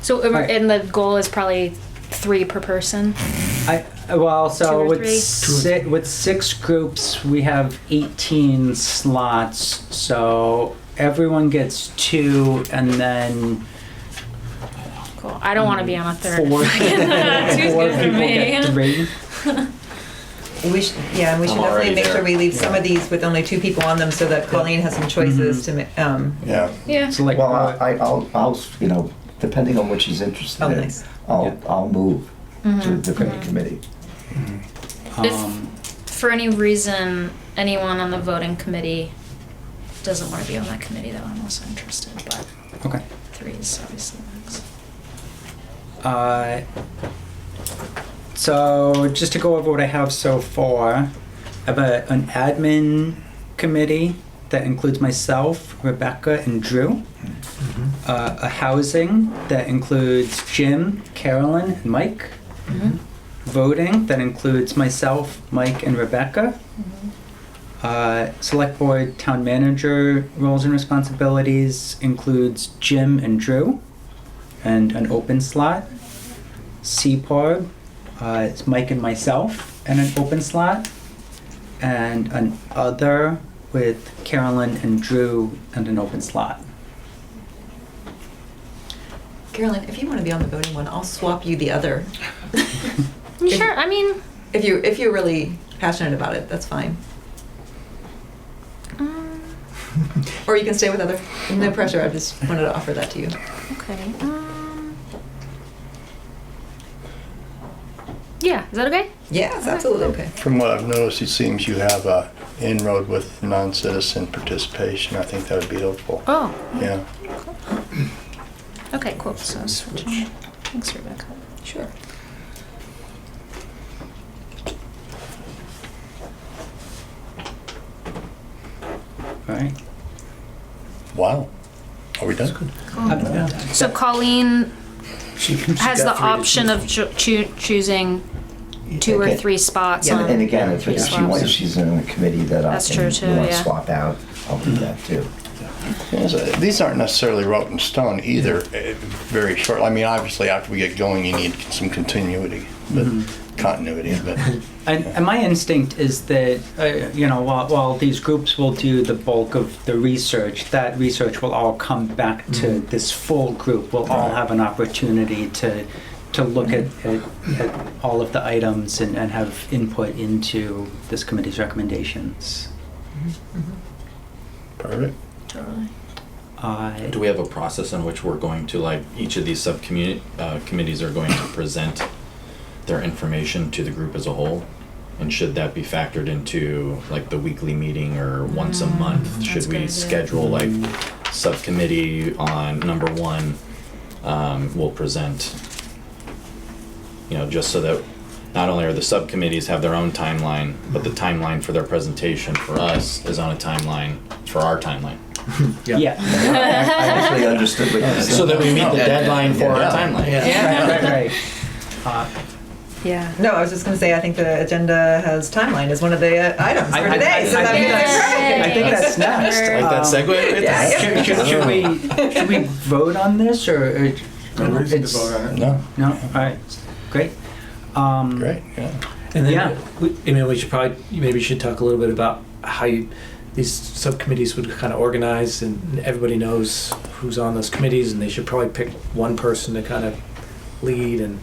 [SPEAKER 5] so and the goal is probably 3 per person.
[SPEAKER 1] Well,
[SPEAKER 5] Two
[SPEAKER 1] so
[SPEAKER 5] or
[SPEAKER 1] with
[SPEAKER 5] three?
[SPEAKER 1] with 6 groups, we have 18 slots. So everyone gets 2, and then
[SPEAKER 5] Cool. I don't want to be on a 3rd.
[SPEAKER 1] 4
[SPEAKER 5] Two's
[SPEAKER 1] four
[SPEAKER 5] good for
[SPEAKER 1] people
[SPEAKER 5] me.
[SPEAKER 1] get 3.
[SPEAKER 3] We should, yeah, and we should
[SPEAKER 4] I'm already
[SPEAKER 3] definitely make sure
[SPEAKER 4] there.
[SPEAKER 3] we leave some of these with only 2 people on them so that Colleen has some choices to make.
[SPEAKER 2] Yeah.
[SPEAKER 5] Yeah.
[SPEAKER 1] So like,
[SPEAKER 8] Well, I'll, depending on what she's interested
[SPEAKER 3] Oh,
[SPEAKER 8] in,
[SPEAKER 3] nice.
[SPEAKER 8] I'll move to a different committee.
[SPEAKER 1] um,
[SPEAKER 5] For any reason, anyone on the voting committee doesn't want to be on that committee, though, I'm also interested. But
[SPEAKER 1] okay.
[SPEAKER 5] 3 is obviously max.
[SPEAKER 1] So just to go over what I have so far, I have an admin committee that includes myself, Rebecca, and Drew. A housing that includes Jim, Carolyn, and Mike. Voting that includes myself, Mike, and Rebecca. Select board town manager roles and responsibilities includes Jim and Drew, and an open slot. CPORB, it's Mike and myself, and an open slot, and an other with Carolyn and Drew, and an open slot.
[SPEAKER 3] Carolyn, if you want to be on the voting one, I'll swap you the other.
[SPEAKER 5] Sure. I mean,
[SPEAKER 3] If you're really passionate about it, that's fine. Or you can stay with other. No pressure. I just wanted to offer that to you.
[SPEAKER 5] okay. Yeah. Is that okay?
[SPEAKER 3] Yes, absolutely okay.
[SPEAKER 2] From what I've noticed, it seems you have a inroad with non-citizen participation. I think that would be helpful.
[SPEAKER 5] Oh.
[SPEAKER 2] Yeah.
[SPEAKER 5] Okay. Cool. So switching. Thanks, Rebecca.
[SPEAKER 3] Sure.
[SPEAKER 1] All right.
[SPEAKER 2] Wow. Are we done?
[SPEAKER 5] So Colleen
[SPEAKER 6] She
[SPEAKER 5] has the
[SPEAKER 6] got 3 to
[SPEAKER 5] option of choosing 2 or
[SPEAKER 8] Okay.
[SPEAKER 5] 3 spots.
[SPEAKER 3] Yeah,
[SPEAKER 5] on
[SPEAKER 8] And again, if
[SPEAKER 5] three
[SPEAKER 8] she
[SPEAKER 5] slots.
[SPEAKER 8] wants, she's in a committee that
[SPEAKER 5] That's true, too,
[SPEAKER 8] want to
[SPEAKER 5] yeah.
[SPEAKER 8] swap out, I'll do that too.
[SPEAKER 2] Yes, these aren't necessarily wrote in stone either. Very short. I mean, obviously, after we get going, you need some continuity, but continuity. But
[SPEAKER 1] And my instinct is that, while these groups will do the bulk of the research, that research will all come back to this full group. We'll all have an opportunity to to look at all of the items and have input into this committee's recommendations.
[SPEAKER 2] Perfect.
[SPEAKER 5] Totally.
[SPEAKER 4] Do we have a process in which we're going to, like, each of these committees are going to present their information to the group as a whole? And should that be factored into, like, the weekly meeting or once a month?
[SPEAKER 5] that's
[SPEAKER 4] Should we
[SPEAKER 5] good, yeah.
[SPEAKER 4] schedule, like, subcommittee on number one will present, you know, just so that not only are the subcommittees have their own timeline, but the timeline for their presentation for us is on a timeline for our timeline.
[SPEAKER 1] Yeah.
[SPEAKER 8] I actually understood what you said.
[SPEAKER 4] So that we meet the deadline for our timeline.
[SPEAKER 1] Right.
[SPEAKER 5] Yeah.
[SPEAKER 3] No, I was just going to say, I think the agenda has timeline as one of the items for today. So that means
[SPEAKER 1] I think that's next.
[SPEAKER 4] Like that segue right there?
[SPEAKER 1] Should we vote on this or
[SPEAKER 7] No reason to
[SPEAKER 1] it's-
[SPEAKER 7] vote on it.
[SPEAKER 2] No,
[SPEAKER 1] No? All right. Great.
[SPEAKER 2] great, yeah.
[SPEAKER 6] And then,
[SPEAKER 1] Yeah.
[SPEAKER 6] we should probably, maybe should talk a little bit about how these subcommittees would kind of organize, and everybody knows who's on those committees, and they should probably pick one person to kind of lead, and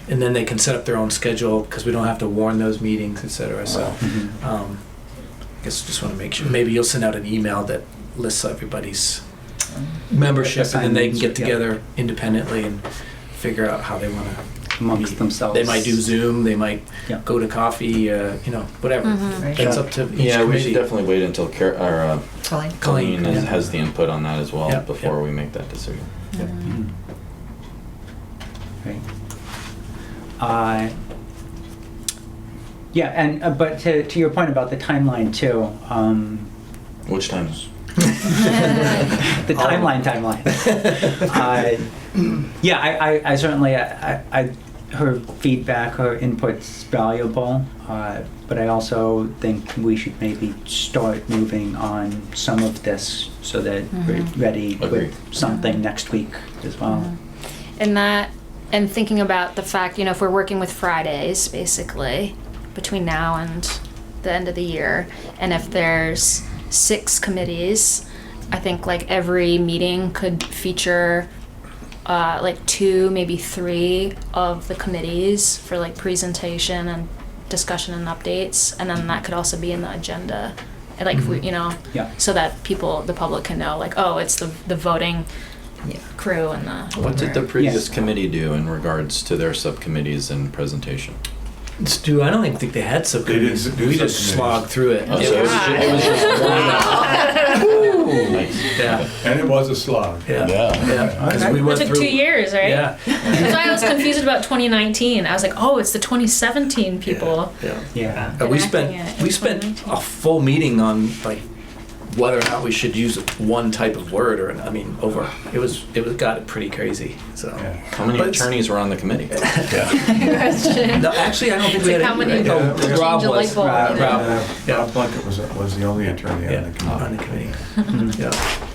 [SPEAKER 6] then they can set up their own schedule, because we don't have to warn those meetings, et cetera. So, I guess just want to make sure, maybe you'll send out an email that lists everybody's membership, and then they can get together independently and figure out how they want to
[SPEAKER 1] Amongst themselves.
[SPEAKER 6] They might do Zoom, they might
[SPEAKER 1] Yeah.
[SPEAKER 6] go to coffee, whatever.
[SPEAKER 3] Right.
[SPEAKER 6] That's up to each
[SPEAKER 4] Yeah, we
[SPEAKER 6] committee.
[SPEAKER 4] should definitely wait until
[SPEAKER 3] Colleen.
[SPEAKER 4] Colleen
[SPEAKER 6] Yeah.
[SPEAKER 4] has the input on that as well
[SPEAKER 6] Yeah,
[SPEAKER 4] before
[SPEAKER 6] yeah.
[SPEAKER 4] we make that decision.
[SPEAKER 1] Mhm. Right. Yeah, and but to your point about the timeline too,
[SPEAKER 4] Which time?
[SPEAKER 1] the timeline. Yeah, I certainly I her feedback, her input's valuable, but I also think we should maybe start moving on some of this so that we're ready
[SPEAKER 4] Agreed.
[SPEAKER 1] with something next week as well.
[SPEAKER 5] And thinking about the fact, if we're working with Fridays, basically, between now and the end of the year, and if there's 6 committees, I think like every meeting could feature like 2, maybe 3 of the committees for like presentation and discussion and updates, and then that could also be in the agenda. And like if we,
[SPEAKER 1] Yeah.
[SPEAKER 5] so that the public can know, like, oh, it's the voting crew and the.
[SPEAKER 4] What did the previous
[SPEAKER 1] Yes.
[SPEAKER 4] committee do in regards to their subcommittees and presentation?
[SPEAKER 6] Stu, I don't even think they had subcommittees.
[SPEAKER 7] They didn't do
[SPEAKER 6] We just
[SPEAKER 7] subcommittees.
[SPEAKER 6] slogged through it.
[SPEAKER 4] Oh, so it was just one. Nice.
[SPEAKER 6] Yeah,
[SPEAKER 7] And it was a slog.
[SPEAKER 6] yeah,
[SPEAKER 2] Yeah.
[SPEAKER 6] yeah. 'Cause
[SPEAKER 1] Okay.
[SPEAKER 6] we
[SPEAKER 5] It
[SPEAKER 6] went
[SPEAKER 5] took
[SPEAKER 6] through.
[SPEAKER 5] 2 years, right?
[SPEAKER 6] Yeah.
[SPEAKER 5] That's why I was confused about 2019. I was like, oh, it's the 2017 people.
[SPEAKER 6] Yeah.
[SPEAKER 1] Yeah.
[SPEAKER 6] We
[SPEAKER 5] Enacting it in
[SPEAKER 6] spent
[SPEAKER 5] 2019.
[SPEAKER 6] a full meeting on like whether or not we should use one type of word, or it got pretty crazy. So
[SPEAKER 7] Yeah.
[SPEAKER 4] How many
[SPEAKER 6] But-
[SPEAKER 4] attorneys were on the committee?
[SPEAKER 2] Yeah.
[SPEAKER 6] no, actually, I don't think we had
[SPEAKER 5] Like how many
[SPEAKER 6] any.
[SPEAKER 7] people
[SPEAKER 6] Oh,
[SPEAKER 7] change
[SPEAKER 6] Rob
[SPEAKER 5] a light
[SPEAKER 6] was.
[SPEAKER 5] bulb,
[SPEAKER 6] Rob,
[SPEAKER 5] you know?
[SPEAKER 6] yeah.
[SPEAKER 7] Bob Plunkett was the only attorney
[SPEAKER 6] Yeah,
[SPEAKER 7] on the committee.
[SPEAKER 6] on the committee. Yeah,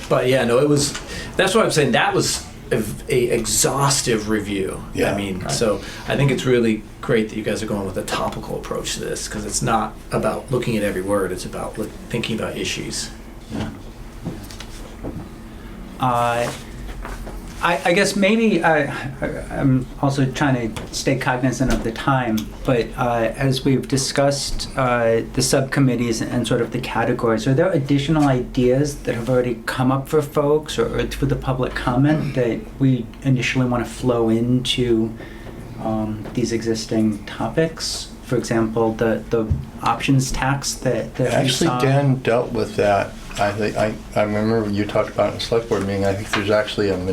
[SPEAKER 6] but yeah, no, it was. That's what I'm saying. That was a exhaustive review.
[SPEAKER 2] Yeah.
[SPEAKER 6] I mean, so I think it's really great that you guys are going with a topical approach to this, because it's not about looking at every word. It's about thinking about issues.
[SPEAKER 1] I guess maybe I'm also trying to stay cognizant of the time, but as we've discussed the subcommittees and sort of the categories, are there additional ideas that have already come up for folks or through the public comment that we initially want to flow into these existing topics? For example, the options tax that we
[SPEAKER 2] Actually,
[SPEAKER 1] saw.
[SPEAKER 2] Dan dealt with that. I think I remember you talked about it in the select board meeting. I think there's actually an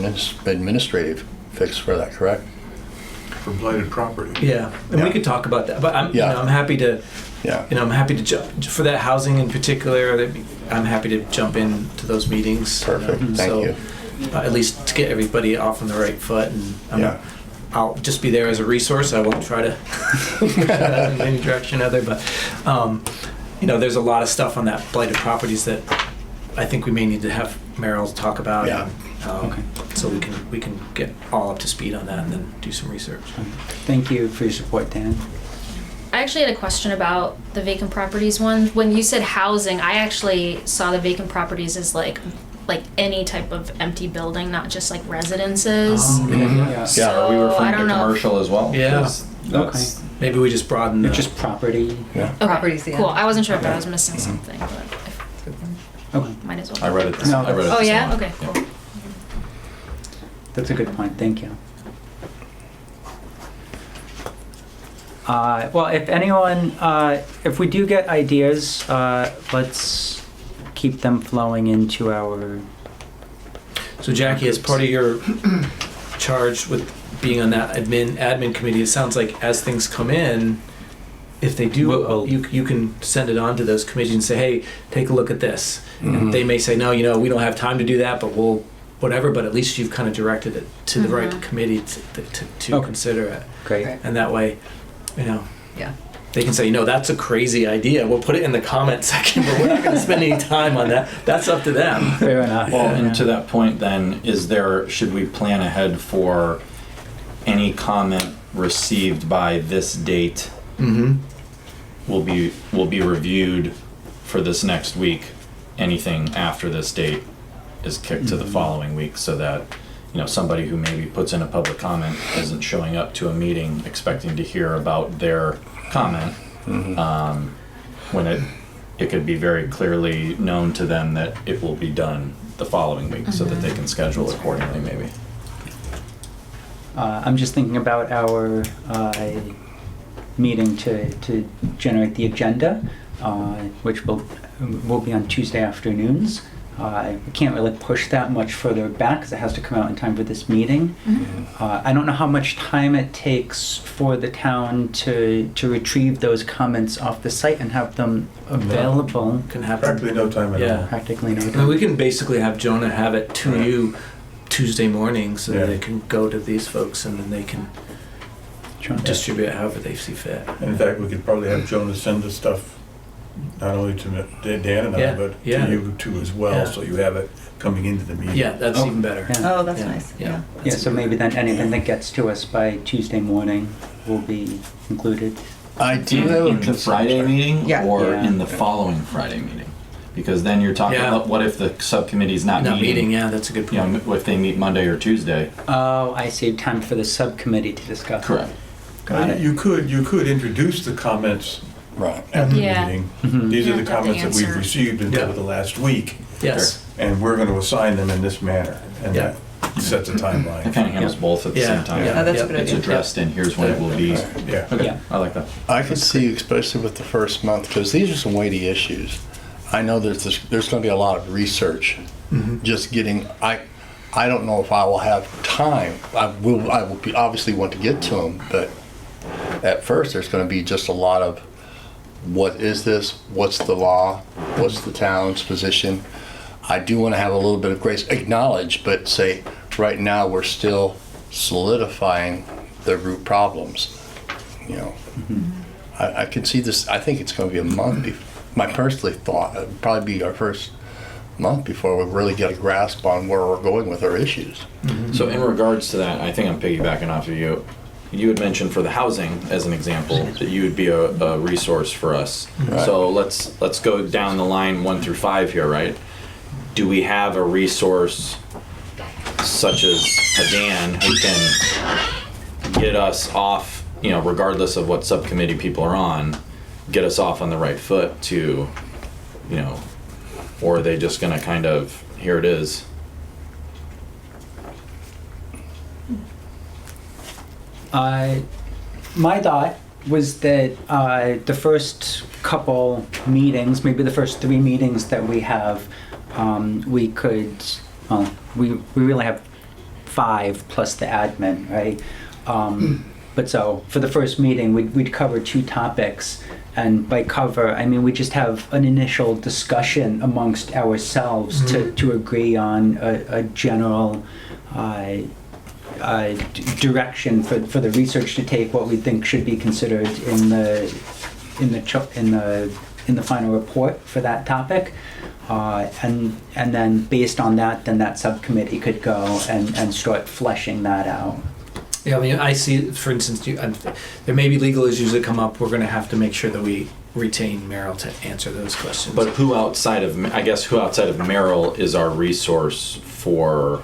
[SPEAKER 2] administrative fix for that, correct?
[SPEAKER 7] For blighted property.
[SPEAKER 6] Yeah, and we
[SPEAKER 2] Yeah.
[SPEAKER 6] could talk about that. But I'm,
[SPEAKER 2] Yeah.
[SPEAKER 6] I'm happy to.
[SPEAKER 2] Yeah.
[SPEAKER 6] I'm happy to jump for that housing in particular. I'm happy to jump into those meetings.
[SPEAKER 2] Perfect. Thank
[SPEAKER 6] so,
[SPEAKER 2] you.
[SPEAKER 6] At least to get everybody off on the right foot, and
[SPEAKER 2] Yeah.
[SPEAKER 6] I'll just be there as a resource. I won't try to push that in any direction other. But there's a lot of stuff on that blighted properties that I think we may need to have Meryl talk about.
[SPEAKER 2] Yeah.
[SPEAKER 1] Okay.
[SPEAKER 6] So we can get all up to speed on that and then do some research.
[SPEAKER 1] Thank you for your support, Dan.
[SPEAKER 5] I actually had a question about the vacant properties one. When you said housing, I actually saw the vacant properties as like like any type of empty building, not just like residences.
[SPEAKER 6] Oh, okay.
[SPEAKER 1] Yeah.
[SPEAKER 5] So
[SPEAKER 4] Are we
[SPEAKER 5] I
[SPEAKER 4] referring
[SPEAKER 5] don't
[SPEAKER 4] to
[SPEAKER 5] know.
[SPEAKER 4] commercial as well?
[SPEAKER 6] Yeah.
[SPEAKER 4] 'Cause that's-
[SPEAKER 6] Maybe we just broaden the.
[SPEAKER 1] It's just property.
[SPEAKER 2] Yeah.
[SPEAKER 5] Okay,
[SPEAKER 3] Properties, yeah.
[SPEAKER 5] cool. I wasn't sure if I was missing something, but if,
[SPEAKER 1] Okay,
[SPEAKER 5] might as well.
[SPEAKER 4] I read it.
[SPEAKER 1] No,
[SPEAKER 4] I read it
[SPEAKER 5] Oh
[SPEAKER 4] the
[SPEAKER 5] yeah.
[SPEAKER 4] same way.
[SPEAKER 5] Okay. Cool.
[SPEAKER 1] that's a good point. Thank you. Well, if anyone, if we do get ideas, let's keep them flowing into our.
[SPEAKER 6] So Jackie, as part of your charge with being on that admin committee, it sounds like as things come in, if they do,
[SPEAKER 1] Well-
[SPEAKER 6] you can send it on to those committees and say, hey, take a look at this.
[SPEAKER 2] Mhm.
[SPEAKER 6] And they may say, no, we don't have time to do that, but we'll, whatever, but at least you've kind of directed it to the right
[SPEAKER 5] Mhm.
[SPEAKER 6] committee to
[SPEAKER 1] Okay.
[SPEAKER 6] consider it.
[SPEAKER 1] Great.
[SPEAKER 3] Right.
[SPEAKER 6] And that way,
[SPEAKER 3] Yeah.
[SPEAKER 6] they can say, that's a crazy idea. We'll put it in the comment section, but we're not going to spend any time on that. That's up to them.
[SPEAKER 1] Fair enough.
[SPEAKER 4] Well,
[SPEAKER 1] Yeah.
[SPEAKER 4] and to that point then, should we plan ahead for any comment received by this date
[SPEAKER 6] Mm-hmm.
[SPEAKER 4] will be reviewed for this next week? Anything after this date is kicked to the following week, so that, somebody who maybe puts in a public comment isn't showing up to a meeting expecting to hear about their comment, when it could be very clearly known to them that it will be done the following week, so that they can schedule accordingly maybe.
[SPEAKER 1] I'm just thinking about our meeting to generate the agenda, which will be on Tuesday afternoons. I can't really push that much further back because it has to come out in time for this meeting. I don't know how much time it takes for the town to retrieve those comments off the site and have them available.
[SPEAKER 6] Can happen.
[SPEAKER 7] Practically no time at all.
[SPEAKER 6] Yeah.
[SPEAKER 1] Practically no
[SPEAKER 6] I mean,
[SPEAKER 1] time.
[SPEAKER 6] we can basically have Jonah have it to
[SPEAKER 7] Right.
[SPEAKER 6] you Tuesday morning so that
[SPEAKER 7] Yeah.
[SPEAKER 6] it can go to these folks and then they can
[SPEAKER 1] Sure.
[SPEAKER 6] distribute it however they see fit.
[SPEAKER 7] And in fact, we could probably have Jonah send the stuff, not only to Dan and I,
[SPEAKER 6] Yeah,
[SPEAKER 7] but
[SPEAKER 6] yeah.
[SPEAKER 7] to you too as well,
[SPEAKER 6] Yeah.
[SPEAKER 7] so you have it coming into the meeting.
[SPEAKER 6] Yeah, that's
[SPEAKER 1] Oh,
[SPEAKER 6] even better.
[SPEAKER 1] yeah.
[SPEAKER 3] Oh, that's
[SPEAKER 6] Yeah.
[SPEAKER 3] nice.
[SPEAKER 6] Yeah.
[SPEAKER 3] Yeah.
[SPEAKER 1] Yeah, so maybe then anything that gets to us by Tuesday morning will be included.
[SPEAKER 2] I do have a
[SPEAKER 4] In the Friday meeting
[SPEAKER 3] Yeah.
[SPEAKER 4] or
[SPEAKER 1] Yeah.
[SPEAKER 4] in the following Friday meeting? Because then you're talking
[SPEAKER 6] Yeah.
[SPEAKER 4] about, what if the subcommittee's not
[SPEAKER 6] Not meeting,
[SPEAKER 4] meeting?
[SPEAKER 6] yeah, that's a good point.
[SPEAKER 4] If they meet Monday or Tuesday.
[SPEAKER 1] Oh, I see, time for the subcommittee to discuss.
[SPEAKER 4] Correct.
[SPEAKER 1] Got it.
[SPEAKER 7] You could introduce the comments
[SPEAKER 2] Right.
[SPEAKER 7] at the
[SPEAKER 5] Yeah.
[SPEAKER 7] meeting.
[SPEAKER 1] Mhm.
[SPEAKER 7] These are
[SPEAKER 5] Yeah,
[SPEAKER 7] the
[SPEAKER 5] the
[SPEAKER 7] comments that we've
[SPEAKER 5] answer.
[SPEAKER 7] received
[SPEAKER 6] Yeah.
[SPEAKER 7] until the last week,
[SPEAKER 6] Yes.
[SPEAKER 7] and we're going to assign them in this manner, and
[SPEAKER 6] Yeah.
[SPEAKER 7] that sets a
[SPEAKER 4] It
[SPEAKER 7] timeline.
[SPEAKER 4] kind of handles both at the
[SPEAKER 6] Yeah.
[SPEAKER 4] same time.
[SPEAKER 6] Yeah.
[SPEAKER 3] Oh, that's a good
[SPEAKER 4] It's
[SPEAKER 3] idea.
[SPEAKER 4] addressed and here's when it will be.
[SPEAKER 7] Yeah.
[SPEAKER 4] Okay,
[SPEAKER 1] Yeah.
[SPEAKER 4] I like that.
[SPEAKER 2] I could see, especially with the first month, because these are some weighty issues. I know there's going to be a lot of research. Just getting, I don't know if I will have time. I will be obviously want to get to them, but at first there's going to be just a lot of, what is this? What's the law? What's the town's position? I do want to have a little bit of grace, acknowledge, but say, right now we're still solidifying the root problems. I can see this. I think it's going to be a month. My personally thought it'd probably be our first month before we really get a grasp on where we're going with our issues.
[SPEAKER 4] So in regards to that, I think I'm piggybacking off of you. You had mentioned for the housing, as an example, that you would be a resource for us.
[SPEAKER 2] Right.
[SPEAKER 4] So let's go down the line 1 through 5 here, right? Do we have a resource such as a Dan who can get us off, regardless of what subcommittee people are on, get us off on the right foot to, or are they just gonna kind of, here it is?
[SPEAKER 1] My thought was that the first couple meetings, maybe the first 3 meetings that we have, we could, we really have 5 plus the admin, right? But so for the first meeting, we'd cover 2 topics. And by cover, I mean we just have an initial discussion amongst ourselves to agree on a general direction for the research to take, what we think should be considered in the final report for that topic, and then based on that, then that subcommittee could go and start fleshing that out.
[SPEAKER 6] Yeah, I mean, I see, for instance, there may be legal issues that come up. We're going to have to make sure that we retain Meryl to answer those questions.
[SPEAKER 4] But who outside of Merrill is our resource for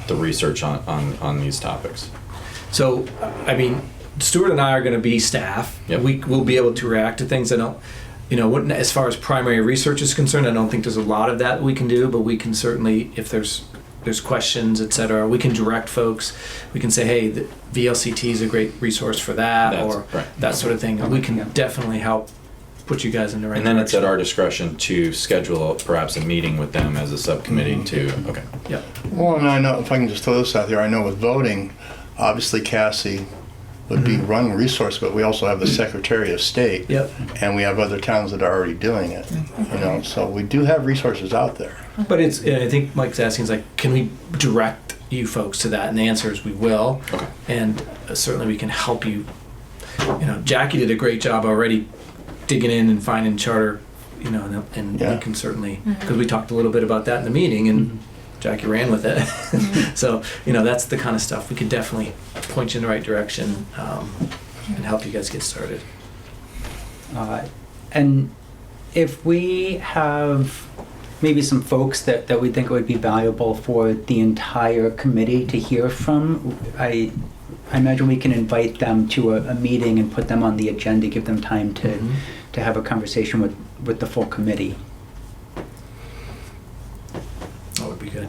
[SPEAKER 4] the research on these topics?
[SPEAKER 6] So, I mean, Stuart and I are going to be staff.
[SPEAKER 4] Yep.
[SPEAKER 6] We will be able to react to things. I don't, as far as primary research is concerned, I don't think there's a lot of that we can do, but we can certainly, if there's questions, et cetera, we can direct folks. We can say, hey, the VLCT is a great resource for that, or
[SPEAKER 4] right.
[SPEAKER 6] that sort of thing. We can definitely help put you guys in the right
[SPEAKER 4] And then it's
[SPEAKER 6] direction.
[SPEAKER 4] at our discretion to schedule perhaps a meeting with them as a subcommittee to, okay.
[SPEAKER 6] Yep.
[SPEAKER 2] Well, and I know, if I can just throw this out there, I know with voting, obviously Cassie would be running resource, but we also have the Secretary of State.
[SPEAKER 6] Yep.
[SPEAKER 2] And we have other towns that are already doing it, so we do have resources out there.
[SPEAKER 6] But it's, I think Mike's asking is like, can we direct you folks to that? And the answer is we will.
[SPEAKER 4] Okay.
[SPEAKER 6] And certainly we can help you. Jackie did a great job already digging in and finding charter, and
[SPEAKER 2] Yeah.
[SPEAKER 6] we can certainly, because we talked a little bit about that in the meeting and Jackie ran with it. So, that's the kind of stuff we could definitely point you in the right direction and help you guys get started.
[SPEAKER 1] And if we have maybe some folks that we think would be valuable for the entire committee to hear from, I imagine we can invite them to a meeting and put them on the agenda, give them time to have a conversation with the full committee.
[SPEAKER 6] That would be good.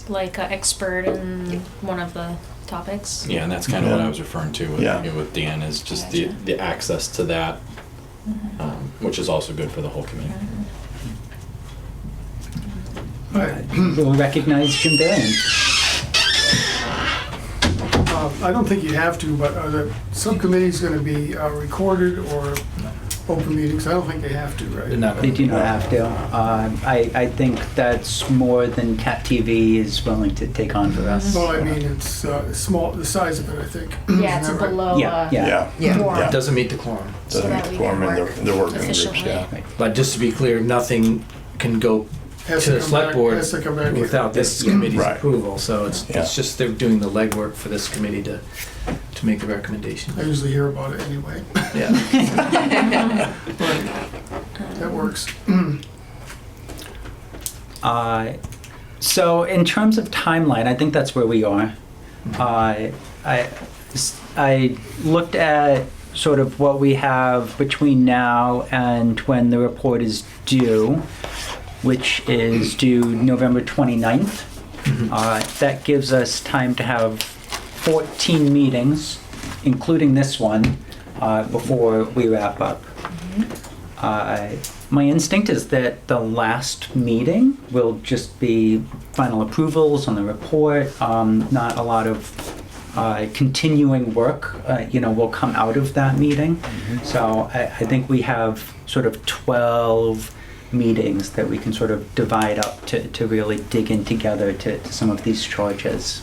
[SPEAKER 5] Like an expert in one of the topics.
[SPEAKER 4] Yeah, and that's kind of what I was referring to with Dan, is just
[SPEAKER 5] Gotcha.
[SPEAKER 4] the access to that, which is also good for the whole community.
[SPEAKER 1] We'll recognize Jim Barron.
[SPEAKER 9] I don't think you have to, but are the subcommittees going to be recorded or open meetings? I don't think they have to, right?
[SPEAKER 6] They're not
[SPEAKER 1] They do not have to. I think that's more than Cat TV is willing to take on for us.
[SPEAKER 9] Well, I mean, it's small, the size of it, I think.
[SPEAKER 5] Yeah, it's
[SPEAKER 9] Isn't that right?
[SPEAKER 5] below.
[SPEAKER 1] Yeah, yeah.
[SPEAKER 3] Yeah.
[SPEAKER 5] Quorum.
[SPEAKER 6] It doesn't meet the quorum.
[SPEAKER 5] So
[SPEAKER 2] Doesn't
[SPEAKER 5] that
[SPEAKER 2] meet
[SPEAKER 5] we
[SPEAKER 2] the quorum
[SPEAKER 5] can
[SPEAKER 2] in
[SPEAKER 5] work
[SPEAKER 2] their working groups,
[SPEAKER 5] efficiently.
[SPEAKER 2] yeah.
[SPEAKER 6] But just to be clear, nothing can go
[SPEAKER 9] Has
[SPEAKER 6] to the
[SPEAKER 9] come
[SPEAKER 6] select
[SPEAKER 9] back-
[SPEAKER 6] board
[SPEAKER 9] has to come back here.
[SPEAKER 6] without this committee's
[SPEAKER 2] Right.
[SPEAKER 6] approval. So it's
[SPEAKER 2] Yeah.
[SPEAKER 6] just they're doing the legwork for this committee to make the recommendation.
[SPEAKER 9] I usually hear about it anyway.
[SPEAKER 6] Yeah.
[SPEAKER 9] But that works.
[SPEAKER 1] So in terms of timeline, I think that's where we are. I looked at sort of what we have between now and when the report is due, which is due November 29th. That gives us time to have 14 meetings, including this one, before we wrap up. My instinct is that the last meeting will just be final approvals on the report. Not a lot of continuing work, will come out of that meeting. So I think we have sort of 12 meetings that we can sort of divide up to really dig in together to some of these charges.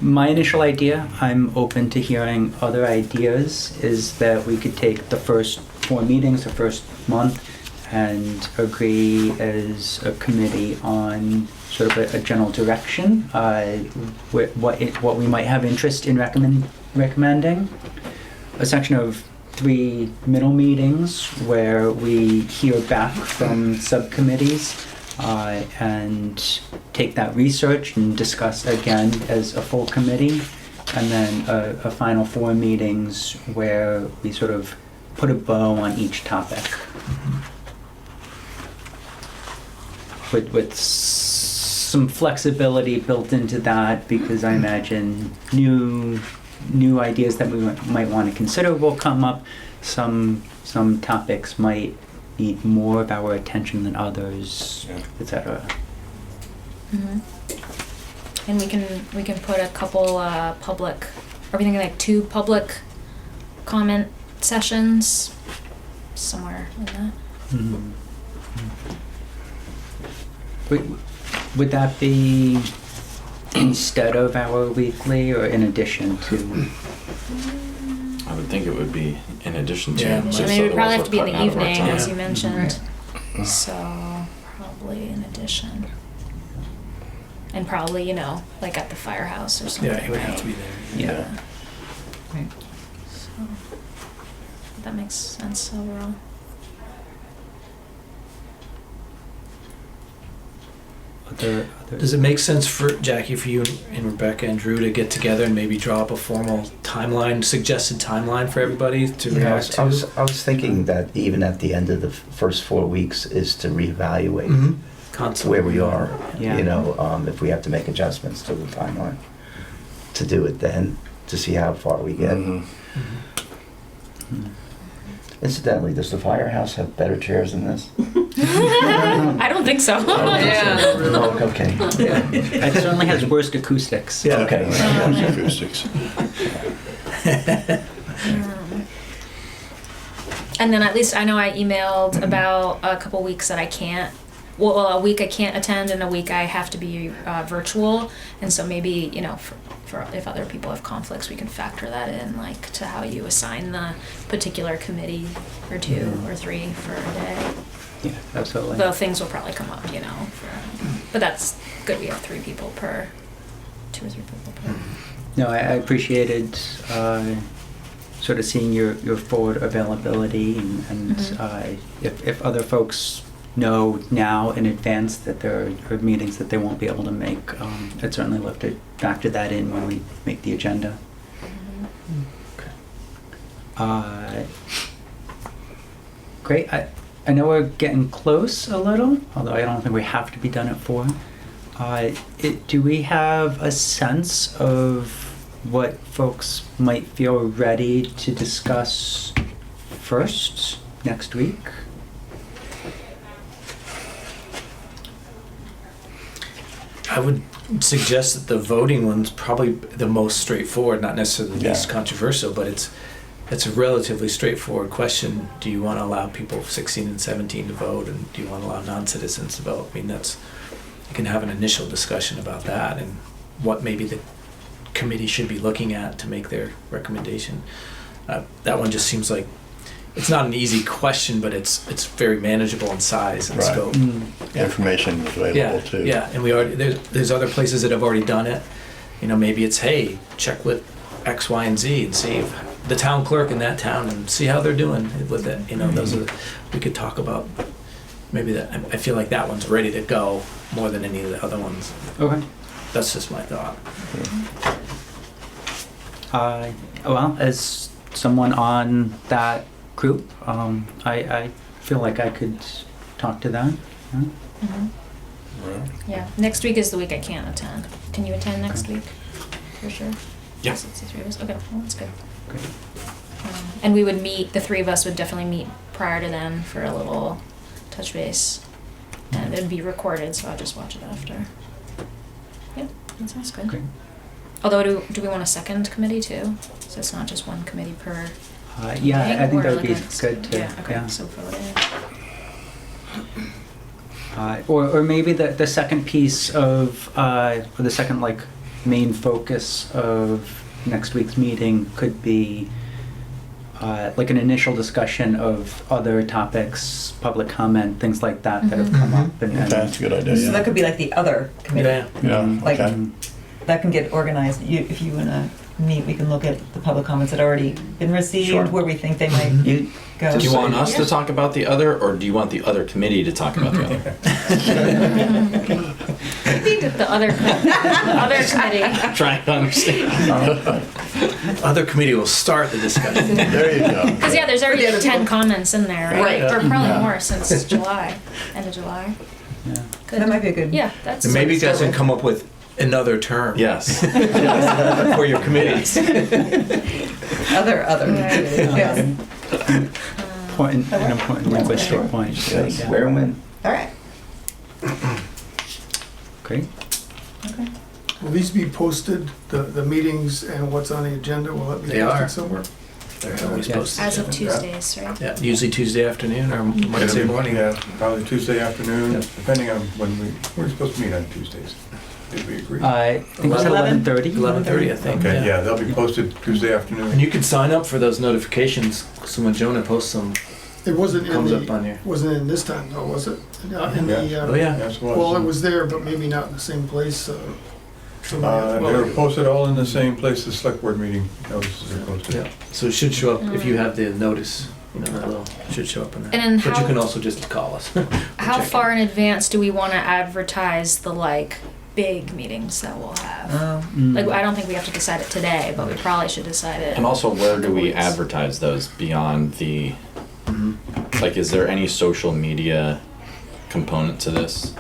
[SPEAKER 1] My initial idea, I'm open to hearing other ideas, is that we could take the first 4 meetings, the first month, and agree as a committee on sort of a general direction, what we might have interest in recommending. A section of 3 middle meetings where we hear back from subcommittees and take that research and discuss again as a full committee, and then a final 4 meetings where we sort of put a bow on each topic. With some flexibility built into that, because I imagine new ideas that we might want to consider will come up. Some topics might need more of our attention than others, etc.
[SPEAKER 5] And we can put a couple public, are we thinking like 2 public comment sessions somewhere in that?
[SPEAKER 1] Would that be instead of our weekly or in addition to?
[SPEAKER 4] I would think it would be in addition to.
[SPEAKER 6] Yeah.
[SPEAKER 4] just
[SPEAKER 5] So maybe we probably
[SPEAKER 4] otherwise
[SPEAKER 5] have to be in
[SPEAKER 4] we're
[SPEAKER 5] the
[SPEAKER 4] cutting out of our
[SPEAKER 5] evening,
[SPEAKER 4] time.
[SPEAKER 5] as you mentioned. So probably in addition. And probably, you know, like at the firehouse or something.
[SPEAKER 6] Yeah, he would have
[SPEAKER 5] right?
[SPEAKER 6] to be there.
[SPEAKER 1] Yeah.
[SPEAKER 3] Right.
[SPEAKER 5] So, that makes sense overall.
[SPEAKER 6] Does it make sense for Jackie, for you and Rebecca and Drew to get together and maybe draw up a formal timeline, suggested timeline for everybody to
[SPEAKER 8] Yeah,
[SPEAKER 6] react to?
[SPEAKER 8] I was thinking that even at the end of the first 4 weeks is to reevaluate
[SPEAKER 6] Mhm. Constantly.
[SPEAKER 8] where we are.
[SPEAKER 1] Yeah.
[SPEAKER 8] You know, if we have to make adjustments to the timeline, to do it then, to see how far we get.
[SPEAKER 2] Mhm.
[SPEAKER 8] Incidentally, does the firehouse have better chairs than this?
[SPEAKER 5] I don't think so.
[SPEAKER 3] Yeah.
[SPEAKER 8] Oh, okay.
[SPEAKER 1] It certainly has worse acoustics.
[SPEAKER 8] Yeah, okay.
[SPEAKER 2] Acoustics.
[SPEAKER 5] And then at least I know I emailed about a couple weeks that I can't. Well, a week I can't attend, and a week I have to be virtual. And so maybe, you know, for if other people have conflicts, we can factor that in, like to how you assign the particular committee or two or three for a day.
[SPEAKER 1] Yeah, absolutely.
[SPEAKER 5] Though things will probably come up, you know. But that's good. We have 3 people per, 2 or 3 people per.
[SPEAKER 1] No, I appreciated sort of seeing your forward availability, and if other folks know now in advance that there are meetings that they won't be able to make, I'd certainly love to factor that in when we make the agenda. Great. I know we're getting close a little, although I don't think we have to be done at 4. Do we have a sense of what folks might feel ready to discuss first next week?
[SPEAKER 6] I would suggest that the voting one's probably the most straightforward, not necessarily the least
[SPEAKER 2] Yeah.
[SPEAKER 6] controversial, but it's a relatively straightforward question. Do you want to allow people 16 and 17 to vote, and do you want to allow non-citizens to vote? I mean, you can have an initial discussion about that and what maybe the committee should be looking at to make their recommendation. That one just seems like it's not an easy question, but it's very manageable in size and
[SPEAKER 2] Right.
[SPEAKER 6] scope.
[SPEAKER 2] Information is available too.
[SPEAKER 6] Yeah, and we already there's other places that have already done it. You know, maybe it's, hey, check with X, Y, and Z and see if the town clerk in that town and see how they're doing with it. You know, those are we could talk about. Maybe that I feel like that one's ready to go more than any of the other ones.
[SPEAKER 1] Okay.
[SPEAKER 6] That's just my thought.
[SPEAKER 1] Well, as someone on that group, I feel like I could talk to them. Yeah.
[SPEAKER 5] Yeah, next week is the week I can't attend. Can you attend next week? For sure?
[SPEAKER 4] Yeah.
[SPEAKER 5] Yes, it's the 3 of us. Okay, well, that's good.
[SPEAKER 1] Great.
[SPEAKER 5] And we would meet, the 3 of us would definitely meet prior to then for a little touch base. And it'd be recorded, so I'll just watch it after. Yeah, that sounds good.
[SPEAKER 1] Great.
[SPEAKER 5] Although, do we want a second committee too? So it's not just one committee per
[SPEAKER 1] Yeah,
[SPEAKER 5] meeting,
[SPEAKER 1] I think
[SPEAKER 5] or
[SPEAKER 1] that would be
[SPEAKER 5] like a-
[SPEAKER 1] good to.
[SPEAKER 5] Yeah, okay, so voting.
[SPEAKER 1] Or maybe the second piece of, or the second like main focus of next week's meeting could be like an initial discussion of other topics, public comment, things like that that have come up. And
[SPEAKER 2] That's a good idea,
[SPEAKER 3] So that
[SPEAKER 2] yeah.
[SPEAKER 3] could be like the other committee.
[SPEAKER 6] Yeah.
[SPEAKER 2] Yeah,
[SPEAKER 3] Like-
[SPEAKER 2] okay.
[SPEAKER 3] That can get organized. If you wanna meet, we can look at the public comments that already been
[SPEAKER 8] Sure.
[SPEAKER 3] received, where we think they might
[SPEAKER 8] You,
[SPEAKER 3] go.
[SPEAKER 4] Do you want us to
[SPEAKER 5] Yeah.
[SPEAKER 4] talk about the other, or do you want the other committee to talk about the other?
[SPEAKER 5] The other committee.
[SPEAKER 4] Trying to understand.
[SPEAKER 6] Other committee will start the discussion.
[SPEAKER 2] There you go.
[SPEAKER 5] Because yeah, there's already 10 comments in there, right?
[SPEAKER 3] Right.
[SPEAKER 5] Or probably
[SPEAKER 2] Yeah.
[SPEAKER 5] more since July, end of July.
[SPEAKER 1] Yeah.
[SPEAKER 5] Good.
[SPEAKER 3] That might be a good.
[SPEAKER 5] Yeah, that's.
[SPEAKER 6] And maybe you guys can
[SPEAKER 3] Start with-
[SPEAKER 6] come up with another term.
[SPEAKER 4] Yes.
[SPEAKER 6] For your committees.
[SPEAKER 3] Other.
[SPEAKER 5] Right.
[SPEAKER 3] Yes.
[SPEAKER 1] An important linguistic point.
[SPEAKER 8] yes,
[SPEAKER 1] Yeah.
[SPEAKER 8] swear 'em in.
[SPEAKER 3] All right.
[SPEAKER 1] Great.
[SPEAKER 3] Okay.
[SPEAKER 9] Will these be posted, the meetings and what's on the agenda, will it be
[SPEAKER 6] They are.
[SPEAKER 9] posted somewhere?
[SPEAKER 6] They're always
[SPEAKER 1] Yes.
[SPEAKER 6] posted.
[SPEAKER 5] As of Tuesdays, right?
[SPEAKER 6] Yeah, usually Tuesday afternoon or Wednesday
[SPEAKER 7] It'll be-
[SPEAKER 6] morning.
[SPEAKER 7] Yeah, probably Tuesday afternoon,
[SPEAKER 6] Yep.
[SPEAKER 7] depending on when we're supposed to meet on Tuesdays. Did we agree?
[SPEAKER 1] I think it was
[SPEAKER 3] 11?
[SPEAKER 1] 11:30.
[SPEAKER 6] 11:30, I think.
[SPEAKER 7] Okay, yeah, they'll be posted Tuesday afternoon.
[SPEAKER 6] And you can sign up for those notifications, so when Jonah posts them,
[SPEAKER 9] It wasn't in
[SPEAKER 6] Comes up on here.
[SPEAKER 9] wasn't in this time though, was it? In the,
[SPEAKER 6] Oh, yeah.
[SPEAKER 7] Yes,
[SPEAKER 9] well, it was there, but maybe not in the same place.
[SPEAKER 7] They were posted all in the same place, the select board meeting notices are posted.
[SPEAKER 6] Yeah, so it should show up, if you have the notice, you know, that little, it should show up in there.
[SPEAKER 5] And then
[SPEAKER 6] But you
[SPEAKER 5] how-
[SPEAKER 6] can also just call us.
[SPEAKER 5] How
[SPEAKER 6] Check
[SPEAKER 5] far in advance do we want to advertise the like big meetings that we'll have?
[SPEAKER 1] Mm.
[SPEAKER 5] Like, I don't think we have to decide it today, but we probably should decide it.
[SPEAKER 4] And also, where do we
[SPEAKER 5] Weeks.
[SPEAKER 4] advertise those beyond the,
[SPEAKER 6] Mhm.
[SPEAKER 4] like, is there any social media component to this?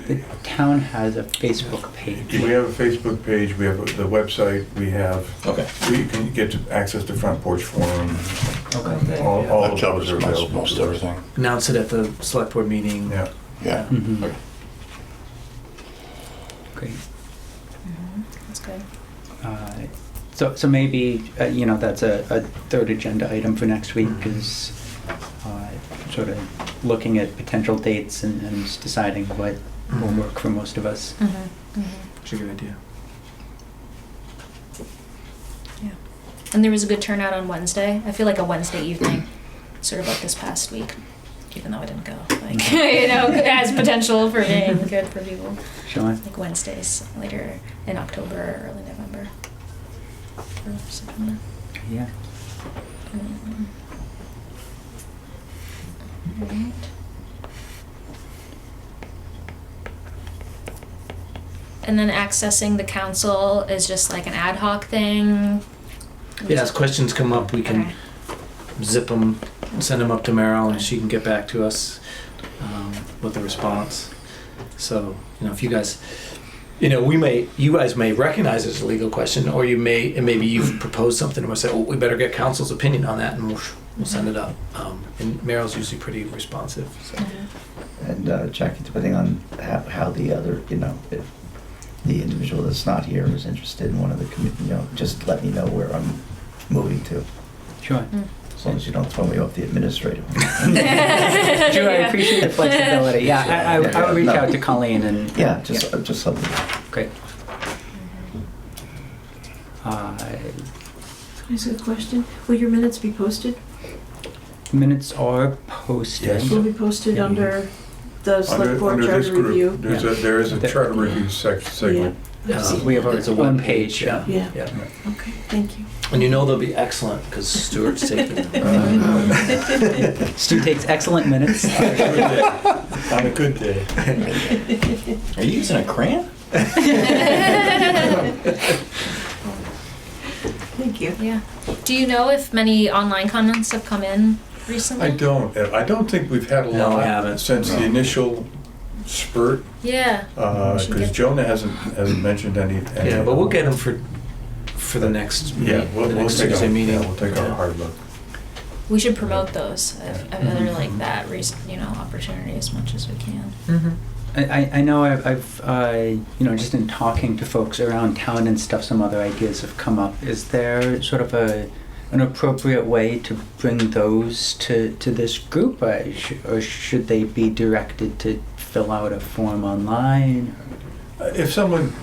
[SPEAKER 1] The town has a Facebook page.
[SPEAKER 7] We have a Facebook page, we have the website, we have,
[SPEAKER 4] Okay.
[SPEAKER 7] we can get to access to Front Porch Forum,
[SPEAKER 1] Okay.
[SPEAKER 7] all
[SPEAKER 2] That
[SPEAKER 7] of
[SPEAKER 2] covers
[SPEAKER 7] those are
[SPEAKER 2] most,
[SPEAKER 7] available.
[SPEAKER 2] most everything.
[SPEAKER 6] Announce it at the select board meeting.
[SPEAKER 7] Yeah.
[SPEAKER 2] Yeah.
[SPEAKER 1] Mhm.
[SPEAKER 4] Okay.
[SPEAKER 1] Great.
[SPEAKER 5] That's good.
[SPEAKER 1] So maybe, that's a third agenda item for next week is sort of looking at potential dates and just deciding what will work for most of us.
[SPEAKER 6] It's a good idea.
[SPEAKER 5] Yeah. And there was a good turnout on Wednesday. I feel like a Wednesday evening, sort of like this past week, even though I didn't go. Like, has potential for being good for people.
[SPEAKER 1] Sean?
[SPEAKER 5] Like Wednesdays later in October or early November. Or September.
[SPEAKER 1] Yeah.
[SPEAKER 5] Alright. And then accessing the council is just like an ad hoc thing.
[SPEAKER 6] Yeah, as questions come up, we can
[SPEAKER 5] Okay.
[SPEAKER 6] zip them, send them up to Meryl, and she can get back to us with a response. So, if you guys, you guys may recognize it as a legal question, or maybe you've proposed something and we'll say, oh, we better get council's opinion on that, and we'll send it up. And Meryl's usually pretty responsive. So.
[SPEAKER 8] And Jackie, depending on how the other, if the individual that's not here is interested in one of the committee, just let me know where I'm moving to.
[SPEAKER 1] Sure.
[SPEAKER 8] As long as you don't throw me off the administrative.
[SPEAKER 1] Sure, I appreciate the flexibility. Yeah, I would reach
[SPEAKER 8] No.
[SPEAKER 1] out to Colleen and...
[SPEAKER 8] Yeah, just something.
[SPEAKER 1] Great.
[SPEAKER 10] Can I ask a question? Will your minutes be posted?
[SPEAKER 1] Minutes are posted.
[SPEAKER 7] Yes.
[SPEAKER 10] Will be posted
[SPEAKER 1] Yeah.
[SPEAKER 10] under the select board
[SPEAKER 7] Under this
[SPEAKER 10] charter review?
[SPEAKER 7] group, there is a charter review segment.
[SPEAKER 1] We have
[SPEAKER 6] It's a
[SPEAKER 1] one
[SPEAKER 6] one
[SPEAKER 1] page.
[SPEAKER 6] yeah.
[SPEAKER 10] Yeah,
[SPEAKER 6] Yeah.
[SPEAKER 10] okay, thank you.
[SPEAKER 6] And they'll be excellent because Stuart's taking them.
[SPEAKER 1] Stu takes excellent minutes.
[SPEAKER 7] On a good day.
[SPEAKER 4] Are you using a crayon?
[SPEAKER 10] Thank you.
[SPEAKER 5] Yeah. Do you know if many online comments have come in recently?
[SPEAKER 7] I don't think we've had a
[SPEAKER 6] No, we
[SPEAKER 7] lot
[SPEAKER 6] haven't.
[SPEAKER 7] since the initial spurt,
[SPEAKER 5] Yeah. We should
[SPEAKER 7] because
[SPEAKER 5] get-
[SPEAKER 7] Jonah hasn't mentioned any.
[SPEAKER 6] Yeah, but we'll get them for the next
[SPEAKER 7] Yeah, we'll
[SPEAKER 6] next
[SPEAKER 7] take
[SPEAKER 6] Tuesday meeting.
[SPEAKER 7] we'll take a hard look.
[SPEAKER 5] We should promote those if other like that opportunity as much as we can.
[SPEAKER 1] I know I've just in talking to folks around town and stuff, some other ideas have come up. Is there sort of an appropriate way to bring those to this group, or should they be directed to fill out a form online?
[SPEAKER 7] If someone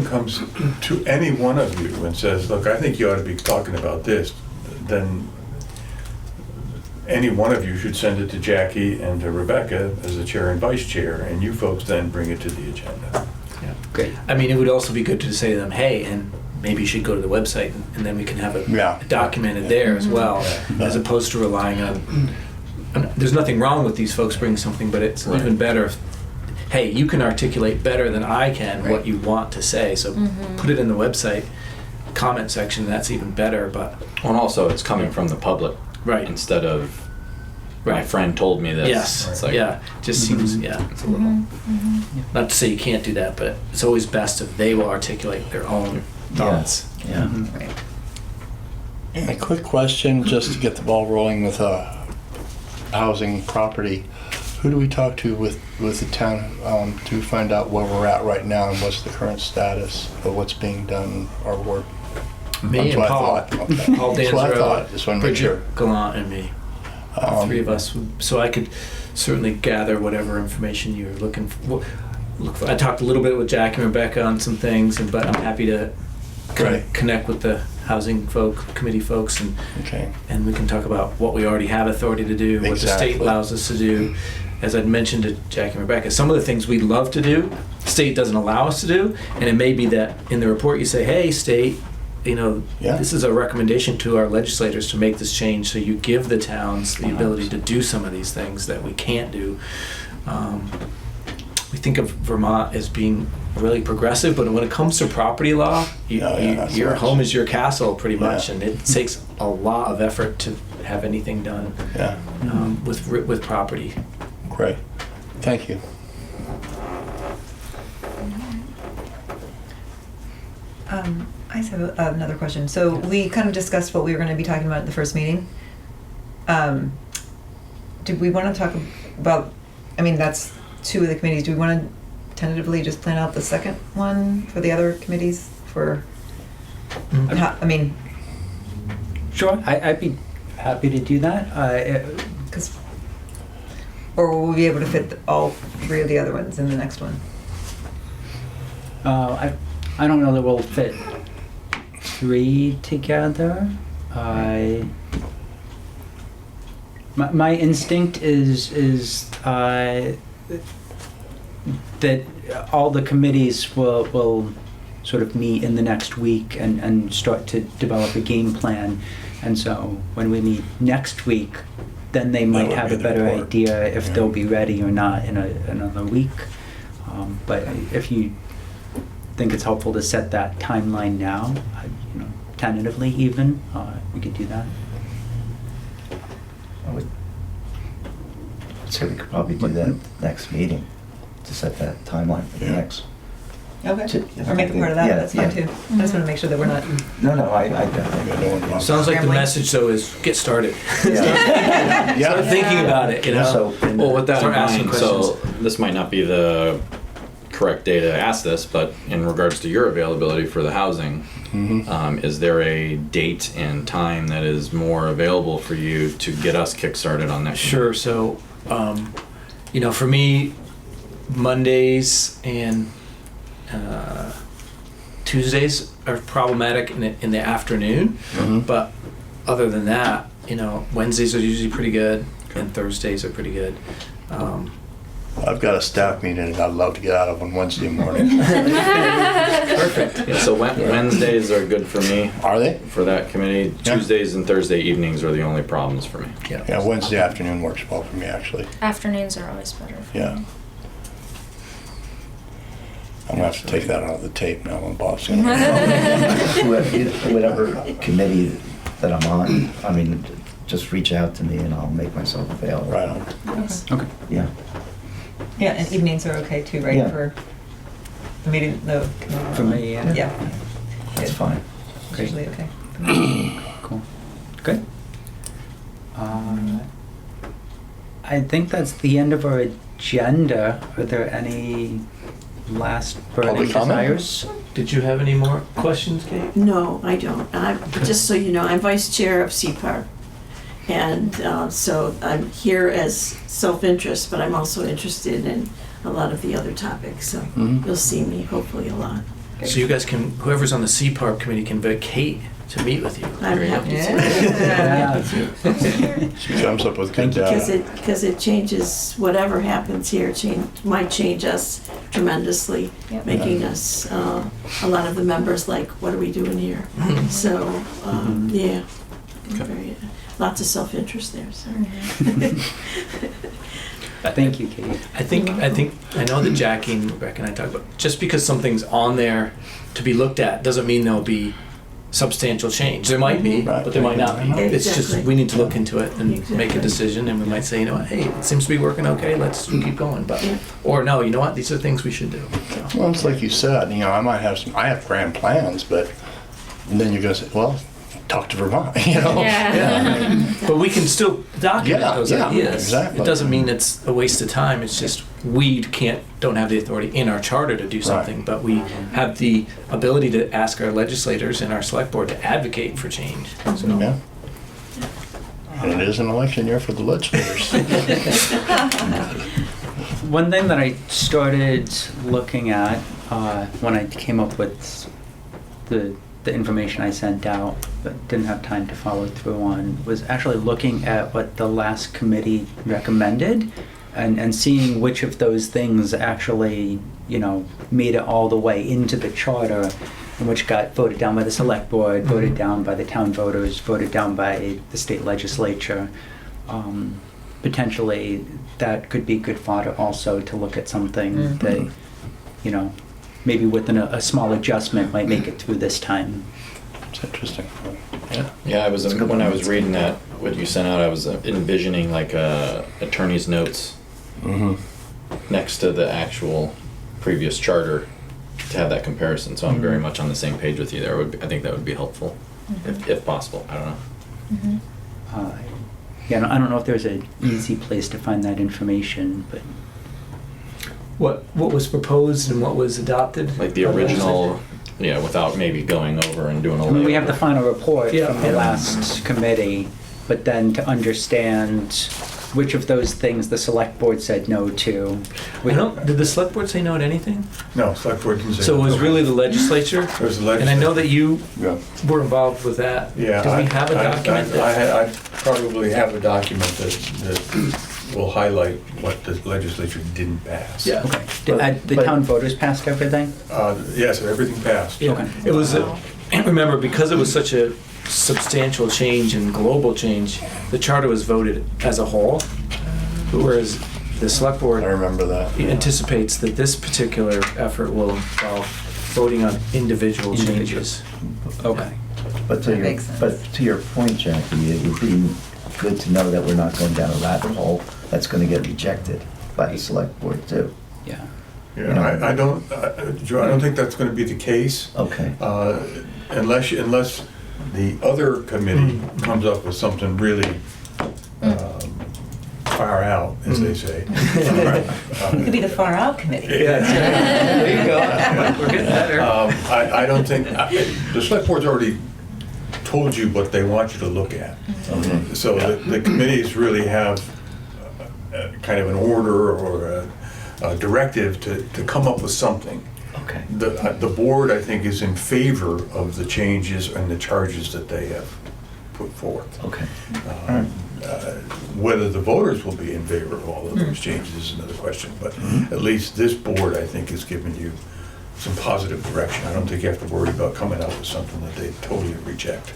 [SPEAKER 7] comes to any one of you and says, look, I think you ought to be talking about this, then any one of you should send it to Jackie and to Rebecca as the chair and vice chair, and you folks then bring it to the agenda.
[SPEAKER 6] Yeah.
[SPEAKER 1] Great.
[SPEAKER 6] I mean, it would also be good to say to them, hey, and maybe you should go to the website, and then we can have it
[SPEAKER 2] Yeah.
[SPEAKER 6] documented there as well,
[SPEAKER 7] Yeah.
[SPEAKER 6] as opposed to relying on. And there's nothing wrong with these folks bringing something, but it's
[SPEAKER 4] Right.
[SPEAKER 6] even better if, hey, you can articulate better than I can what you want to say, so put it in the website comment section. That's even better. But
[SPEAKER 4] And also, it's coming from the public
[SPEAKER 6] right,
[SPEAKER 4] instead of my
[SPEAKER 6] right.
[SPEAKER 4] friend told me this.
[SPEAKER 6] Yes.
[SPEAKER 4] It's like,
[SPEAKER 6] Yeah. Just seems. Yeah. It's a little. Not to say you can't do that, but it's always best if they will articulate their own thoughts.
[SPEAKER 8] Yeah.
[SPEAKER 2] A quick question, just to get the ball rolling with housing property. Who do we talk to with the town to find out where we're at right now and what's the current status of what's being done or work?
[SPEAKER 6] Me
[SPEAKER 2] That's
[SPEAKER 6] and
[SPEAKER 2] what I
[SPEAKER 6] Paul.
[SPEAKER 2] thought. Okay.
[SPEAKER 6] Paul
[SPEAKER 2] That's what I
[SPEAKER 6] Danzero,
[SPEAKER 2] thought. Just want to make sure.
[SPEAKER 6] Bridget Gallant, and me. Three of us. So I could certainly gather whatever information you're looking for. I talked a little bit with Jack and Rebecca on some things, but I'm happy to kind
[SPEAKER 2] Right.
[SPEAKER 6] of connect with the housing committee folks,
[SPEAKER 2] Okay.
[SPEAKER 6] and we can talk about what we already have authority to do, what the state
[SPEAKER 2] Exactly.
[SPEAKER 6] allows us to do. As I'd mentioned to Jackie and Rebecca, some of the things we'd love to do, state doesn't allow us to do, and it may be that in the report you say, hey, state,
[SPEAKER 2] Yeah.
[SPEAKER 6] this is a recommendation to our legislators to make this change, so you give the towns the ability to do some of these things that we can't do. We think of Vermont as being really progressive, but when it comes to property law,
[SPEAKER 2] that's
[SPEAKER 6] your
[SPEAKER 2] right.
[SPEAKER 6] home is your castle pretty much,
[SPEAKER 2] Yeah.
[SPEAKER 6] and it takes a lot of effort to have anything done
[SPEAKER 2] Yeah.
[SPEAKER 6] with property.
[SPEAKER 2] Great. Thank you.
[SPEAKER 3] I just have another question. So we kind of discussed what we were going to be talking about at the first meeting. Did we want to talk about, I mean, that's two of the committees. Do we want to tentatively just plan out the second one for the other committees for, I mean,
[SPEAKER 1] Sure, I'd be happy to do that.
[SPEAKER 3] because, or will we be able to fit all three of the other ones in the next one?
[SPEAKER 1] I don't know that we'll fit three together. My instinct is that all the committees will sort of meet in the next week and start to develop a game plan. And so when we meet next week, then they might
[SPEAKER 2] would
[SPEAKER 1] have
[SPEAKER 2] be
[SPEAKER 1] a
[SPEAKER 2] the
[SPEAKER 1] better
[SPEAKER 2] report.
[SPEAKER 1] idea if
[SPEAKER 2] Yeah.
[SPEAKER 1] they'll be ready or not in another week. But if you think it's helpful to set that timeline now, tentatively even, we could do that.
[SPEAKER 8] I would say we could probably do that at the next meeting, to set that timeline for the
[SPEAKER 2] Yeah.
[SPEAKER 8] next.
[SPEAKER 3] Okay.
[SPEAKER 8] Yeah.
[SPEAKER 3] Or make it part of that,
[SPEAKER 8] Yeah,
[SPEAKER 3] that's fine
[SPEAKER 8] yeah.
[SPEAKER 3] too. I just want to make sure that we're not,
[SPEAKER 8] No, I
[SPEAKER 2] I
[SPEAKER 8] definitely.
[SPEAKER 2] don't want to-
[SPEAKER 6] Sounds like the
[SPEAKER 3] Scrambling.
[SPEAKER 6] message though is get started.
[SPEAKER 8] Yeah.
[SPEAKER 2] Yeah.
[SPEAKER 6] Start thinking about it,
[SPEAKER 8] So,
[SPEAKER 4] Well, with that in
[SPEAKER 6] Start asking
[SPEAKER 4] mind, so
[SPEAKER 6] questions.
[SPEAKER 4] this might not be the correct day to ask this, but in regards to your availability for the housing, is there a date and time that is more available for you to get us kickstarted on that?
[SPEAKER 6] Sure. So, for me, Mondays and Tuesdays are problematic in the afternoon. But other than that, Wednesdays are usually pretty good, and Thursdays are pretty good.
[SPEAKER 2] I've got a staff meeting and I'd love to get out of on Wednesday morning.
[SPEAKER 6] Perfect.
[SPEAKER 4] Yeah, so Wednesdays are good for me
[SPEAKER 2] Are they?
[SPEAKER 4] for that committee.
[SPEAKER 2] Yeah.
[SPEAKER 4] Tuesdays and Thursday evenings are the only problems for me.
[SPEAKER 2] Yeah, Wednesday afternoon works well for me, actually.
[SPEAKER 5] Afternoons are always better. For
[SPEAKER 2] Yeah.
[SPEAKER 5] me.
[SPEAKER 2] I'm gonna have to take that out of the tape now when Bob's gonna.
[SPEAKER 8] Whatever committee that I'm on, I mean, just reach out to me and I'll make myself available.
[SPEAKER 2] Right on.
[SPEAKER 3] nice.
[SPEAKER 1] Okay.
[SPEAKER 8] Yeah.
[SPEAKER 3] Yeah, and evenings are okay too, right,
[SPEAKER 8] Yeah.
[SPEAKER 3] for the meeting, the.
[SPEAKER 1] For me, yeah.
[SPEAKER 3] Yeah.
[SPEAKER 8] That's
[SPEAKER 3] Good.
[SPEAKER 8] fine.
[SPEAKER 3] It's usually okay.
[SPEAKER 1] Cool. Good. I think that's the end of our agenda. Are there any last burning
[SPEAKER 2] Public comment?
[SPEAKER 1] desires?
[SPEAKER 6] Did you have any more questions, Kate?
[SPEAKER 10] No, I don't. Just so you know, I'm vice chair of CPAR. And so I'm here as self-interest, but I'm also interested in a lot of the other topics. So you'll see me hopefully a lot.
[SPEAKER 6] So you guys can, whoever's on the CPARP committee can invite Kate to meet with you.
[SPEAKER 10] I'm happy to.
[SPEAKER 3] Yeah.
[SPEAKER 2] She comes up with good
[SPEAKER 10] Because
[SPEAKER 2] data.
[SPEAKER 10] it changes, whatever happens here, might change us tremendously,
[SPEAKER 5] Yep.
[SPEAKER 10] making us, a lot of the members like, what are we doing here? So, yeah, lots of self-interest there, so.
[SPEAKER 1] Thank you, Kate.
[SPEAKER 6] I know that Jackie and Rebecca and I talked about, just because something's on there to be looked at doesn't mean there'll be substantial change. There might be,
[SPEAKER 2] Right.
[SPEAKER 6] but there might not be. It's just,
[SPEAKER 10] Exactly.
[SPEAKER 6] we need to look into it and make a
[SPEAKER 10] Exactly.
[SPEAKER 6] decision, and we might say, hey, it seems to be working okay, let's keep going, but,
[SPEAKER 10] Yeah.
[SPEAKER 6] or no, you know what, these are things we should do. So.
[SPEAKER 2] Well, it's like you said, I have grand plans, but then you're gonna say, well, talk to Vermont,
[SPEAKER 5] Yeah.
[SPEAKER 6] But we can still document
[SPEAKER 2] Yeah,
[SPEAKER 6] those
[SPEAKER 2] yeah,
[SPEAKER 6] ideas.
[SPEAKER 2] exactly.
[SPEAKER 6] It doesn't mean it's a waste of time. It's just we don't have the authority in our charter to do something, but we have the ability to ask our legislators and our select board to advocate for change. So,
[SPEAKER 2] Yeah. And it is an election year for the legislators.
[SPEAKER 1] One thing that I started looking at when I came up with the the information I sent out, but didn't have time to follow through on, was actually looking at what the last committee recommended and seeing which of those things actually, made it all the way into the charter, and which got voted down by the select board, voted down by the town voters, voted down by the state legislature. Potentially, that could be good fodder also to look at something that, maybe within a small adjustment might make it through this time.
[SPEAKER 2] It's interesting. Yeah.
[SPEAKER 4] Yeah, when I was reading that, what you sent out, I was envisioning like attorney's notes next to the actual previous charter to have that comparison. So I'm very much on the same page with you there. I think that would be helpful, if possible. I don't know.
[SPEAKER 1] I don't know if there's an easy place to find that information, but
[SPEAKER 6] What was proposed and what was adopted?
[SPEAKER 4] Like the original, without maybe going over and doing a
[SPEAKER 1] we have
[SPEAKER 4] layover.
[SPEAKER 1] the final report
[SPEAKER 6] Yeah.
[SPEAKER 1] from the last committee, but then to understand which of those things the select board said no to.
[SPEAKER 6] Did the select board say no to anything?
[SPEAKER 7] No, select board didn't say.
[SPEAKER 6] So it was
[SPEAKER 7] no.
[SPEAKER 6] really the legislature?
[SPEAKER 7] It was the
[SPEAKER 6] And I know that you
[SPEAKER 2] Yeah.
[SPEAKER 6] were involved with that.
[SPEAKER 7] Yeah.
[SPEAKER 6] Do we have a document that?
[SPEAKER 7] I probably have a document that will highlight what the legislature didn't pass.
[SPEAKER 6] Yeah.
[SPEAKER 1] Okay.
[SPEAKER 8] But-
[SPEAKER 1] The
[SPEAKER 8] but-
[SPEAKER 1] town voters passed everything?
[SPEAKER 7] Yes, everything passed.
[SPEAKER 6] Yeah.
[SPEAKER 1] Okay.
[SPEAKER 6] It was, remember, because it was such a substantial change and global change, the charter was voted as a whole, whereas the select board
[SPEAKER 2] I remember that.
[SPEAKER 6] anticipates that this particular effort will involve voting on individual changes.
[SPEAKER 1] Okay.
[SPEAKER 8] But
[SPEAKER 3] That makes sense.
[SPEAKER 8] but to your point, Jackie, it would be good to know that we're not going down a rabbit hole that's going to get rejected by the select board too.
[SPEAKER 1] Yeah.
[SPEAKER 7] Yeah, I don't, Joe, I don't think that's gonna be the case,
[SPEAKER 8] Okay.
[SPEAKER 7] unless the other committee comes up with something really far out, as they say.
[SPEAKER 3] It could be the far out committee.
[SPEAKER 6] There you go. We're getting better.
[SPEAKER 7] I don't think, the select board's already told you what they want you to look at. So the committees really have kind of an order or a directive to come up with something.
[SPEAKER 8] Okay.
[SPEAKER 7] The board, I think, is in favor of the changes and the charges that they have put forth.
[SPEAKER 8] Okay.
[SPEAKER 7] Whether the voters will be in favor of all of those changes is another question, but at least this board, I think, has given you some positive direction. I don't think you have to worry about coming up with something that they totally reject.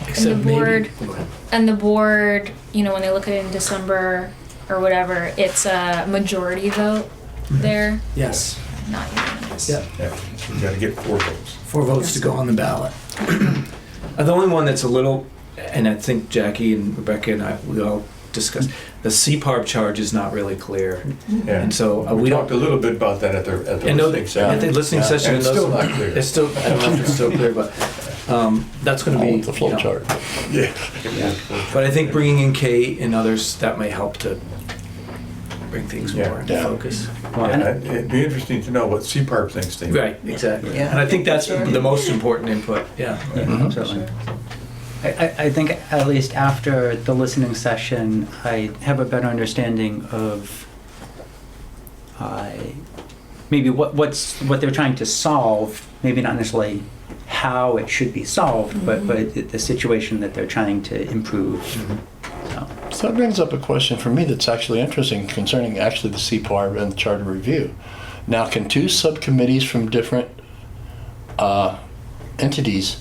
[SPEAKER 6] Except
[SPEAKER 5] And the board,
[SPEAKER 6] maybe. Go ahead.
[SPEAKER 5] and the board, when they look at it in December or whatever, it's a majority vote there,
[SPEAKER 6] Yes.
[SPEAKER 5] not unanimous.
[SPEAKER 6] Yeah.
[SPEAKER 7] Yeah, you gotta get 4 votes.
[SPEAKER 6] 4 votes to go on the ballot. The only one that's a little, and I think Jackie and Rebecca and we all discussed, the CPARB charge is not really clear.
[SPEAKER 7] Yeah.
[SPEAKER 6] And so
[SPEAKER 7] We
[SPEAKER 6] we
[SPEAKER 7] talked
[SPEAKER 6] don't,
[SPEAKER 7] a little bit about that at the
[SPEAKER 6] I know
[SPEAKER 7] listening
[SPEAKER 6] that,
[SPEAKER 7] session.
[SPEAKER 6] at the listening
[SPEAKER 2] Yeah.
[SPEAKER 6] session.
[SPEAKER 7] And it's still not clear.
[SPEAKER 6] It's still, I don't know if it's still clear, but that's gonna
[SPEAKER 2] I
[SPEAKER 6] be,
[SPEAKER 2] want the full chart.
[SPEAKER 7] Yeah.
[SPEAKER 6] But I think bringing in Kate and others, that may help to bring things
[SPEAKER 7] Yeah.
[SPEAKER 6] more into
[SPEAKER 2] Yeah.
[SPEAKER 6] focus.
[SPEAKER 1] Well,
[SPEAKER 7] Yeah,
[SPEAKER 1] and-
[SPEAKER 7] it'd be interesting to know what CPARB thinks, Dave.
[SPEAKER 6] Right, exactly.
[SPEAKER 3] Yeah.
[SPEAKER 6] And I think that's
[SPEAKER 3] Sure.
[SPEAKER 6] the most important input, yeah.
[SPEAKER 1] Absolutely. I think at least after the listening session, I have a better understanding of maybe what they're trying to solve, maybe not necessarily how it should be solved, but the situation that they're trying to improve. So,
[SPEAKER 2] So that brings up a question for me that's actually interesting concerning actually the CPARB and the charter review. Now, can 2 subcommittees from different entities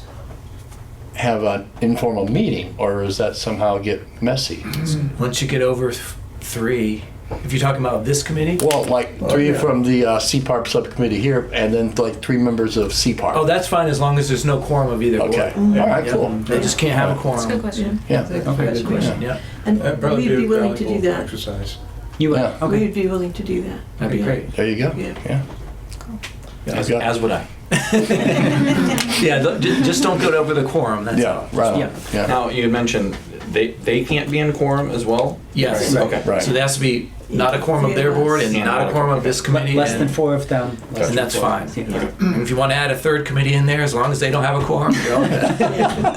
[SPEAKER 2] have an informal meeting, or does that somehow get messy?
[SPEAKER 6] Once you get over 3, if you're talking about this committee,
[SPEAKER 2] Well, like 3
[SPEAKER 7] yeah.
[SPEAKER 2] from the CPARB subcommittee here, and then like 3 members of CPARB.
[SPEAKER 6] oh, that's fine as long as there's no quorum of either board.
[SPEAKER 2] Okay, all right,
[SPEAKER 6] Yeah,
[SPEAKER 2] cool.
[SPEAKER 6] They just can't have a
[SPEAKER 5] That's a good
[SPEAKER 6] quorum.
[SPEAKER 5] question.
[SPEAKER 2] Yeah,
[SPEAKER 3] That's a good
[SPEAKER 1] Okay,
[SPEAKER 6] Good question, yeah.
[SPEAKER 10] And
[SPEAKER 7] That'd probably
[SPEAKER 10] we'd be
[SPEAKER 7] a
[SPEAKER 10] willing to do
[SPEAKER 7] valuable
[SPEAKER 10] that.
[SPEAKER 7] exercise.
[SPEAKER 1] you would,
[SPEAKER 2] Yeah.
[SPEAKER 1] okay.
[SPEAKER 10] We'd be willing to do that.
[SPEAKER 6] That'd be great.
[SPEAKER 2] there you go.
[SPEAKER 10] Yeah.
[SPEAKER 2] Yeah.
[SPEAKER 4] As,
[SPEAKER 2] Yeah.
[SPEAKER 4] as would I.
[SPEAKER 6] Yeah, just don't go over the quorum, that's
[SPEAKER 2] Yeah,
[SPEAKER 6] all.
[SPEAKER 2] right on.
[SPEAKER 1] Yeah.
[SPEAKER 2] Yeah.
[SPEAKER 4] Now, you had mentioned they can't be in quorum as well?
[SPEAKER 6] Yes.
[SPEAKER 4] Right. Okay.
[SPEAKER 2] Right.
[SPEAKER 6] So there has to be not a quorum of their board and not a quorum of this committee.
[SPEAKER 1] Less than
[SPEAKER 6] and-
[SPEAKER 1] 4 of them. less
[SPEAKER 6] And
[SPEAKER 1] than
[SPEAKER 6] that's
[SPEAKER 1] 4.
[SPEAKER 6] fine.
[SPEAKER 1] Yeah.
[SPEAKER 6] And if you want to add a 3rd committee in there, as long as they don't have a quorum, you're all good.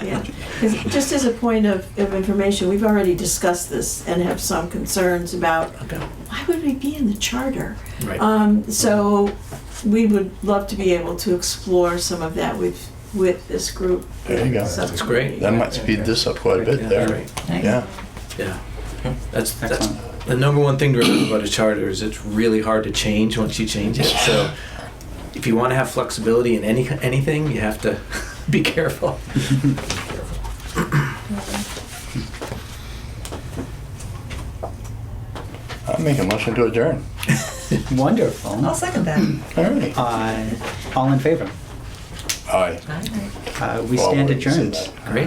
[SPEAKER 10] Yeah. 'Cause just as a point of information, we've already discussed this and have some concerns about
[SPEAKER 6] Okay.
[SPEAKER 10] why would we be in the charter?
[SPEAKER 6] Right.
[SPEAKER 10] So we would love to be able to explore some of that with with this group.
[SPEAKER 2] There you go.
[SPEAKER 6] That's great.
[SPEAKER 2] That might speed this up quite a bit
[SPEAKER 6] Yeah,
[SPEAKER 2] there.
[SPEAKER 6] right.
[SPEAKER 2] Yeah.
[SPEAKER 6] Yeah. That's
[SPEAKER 1] Excellent.
[SPEAKER 6] the number one thing to remember about a charter is it's really hard to change once you change it. So if you want to have flexibility in anything, you have to be careful.
[SPEAKER 2] I'll make a motion to adjourn.
[SPEAKER 1] Wonderful.
[SPEAKER 3] I'll second that.
[SPEAKER 2] All right.
[SPEAKER 1] All in favor?
[SPEAKER 2] Aye.
[SPEAKER 3] Aye.
[SPEAKER 1] We
[SPEAKER 2] Well,
[SPEAKER 1] stand
[SPEAKER 2] we said
[SPEAKER 1] adjourned.
[SPEAKER 2] that.
[SPEAKER 6] Great.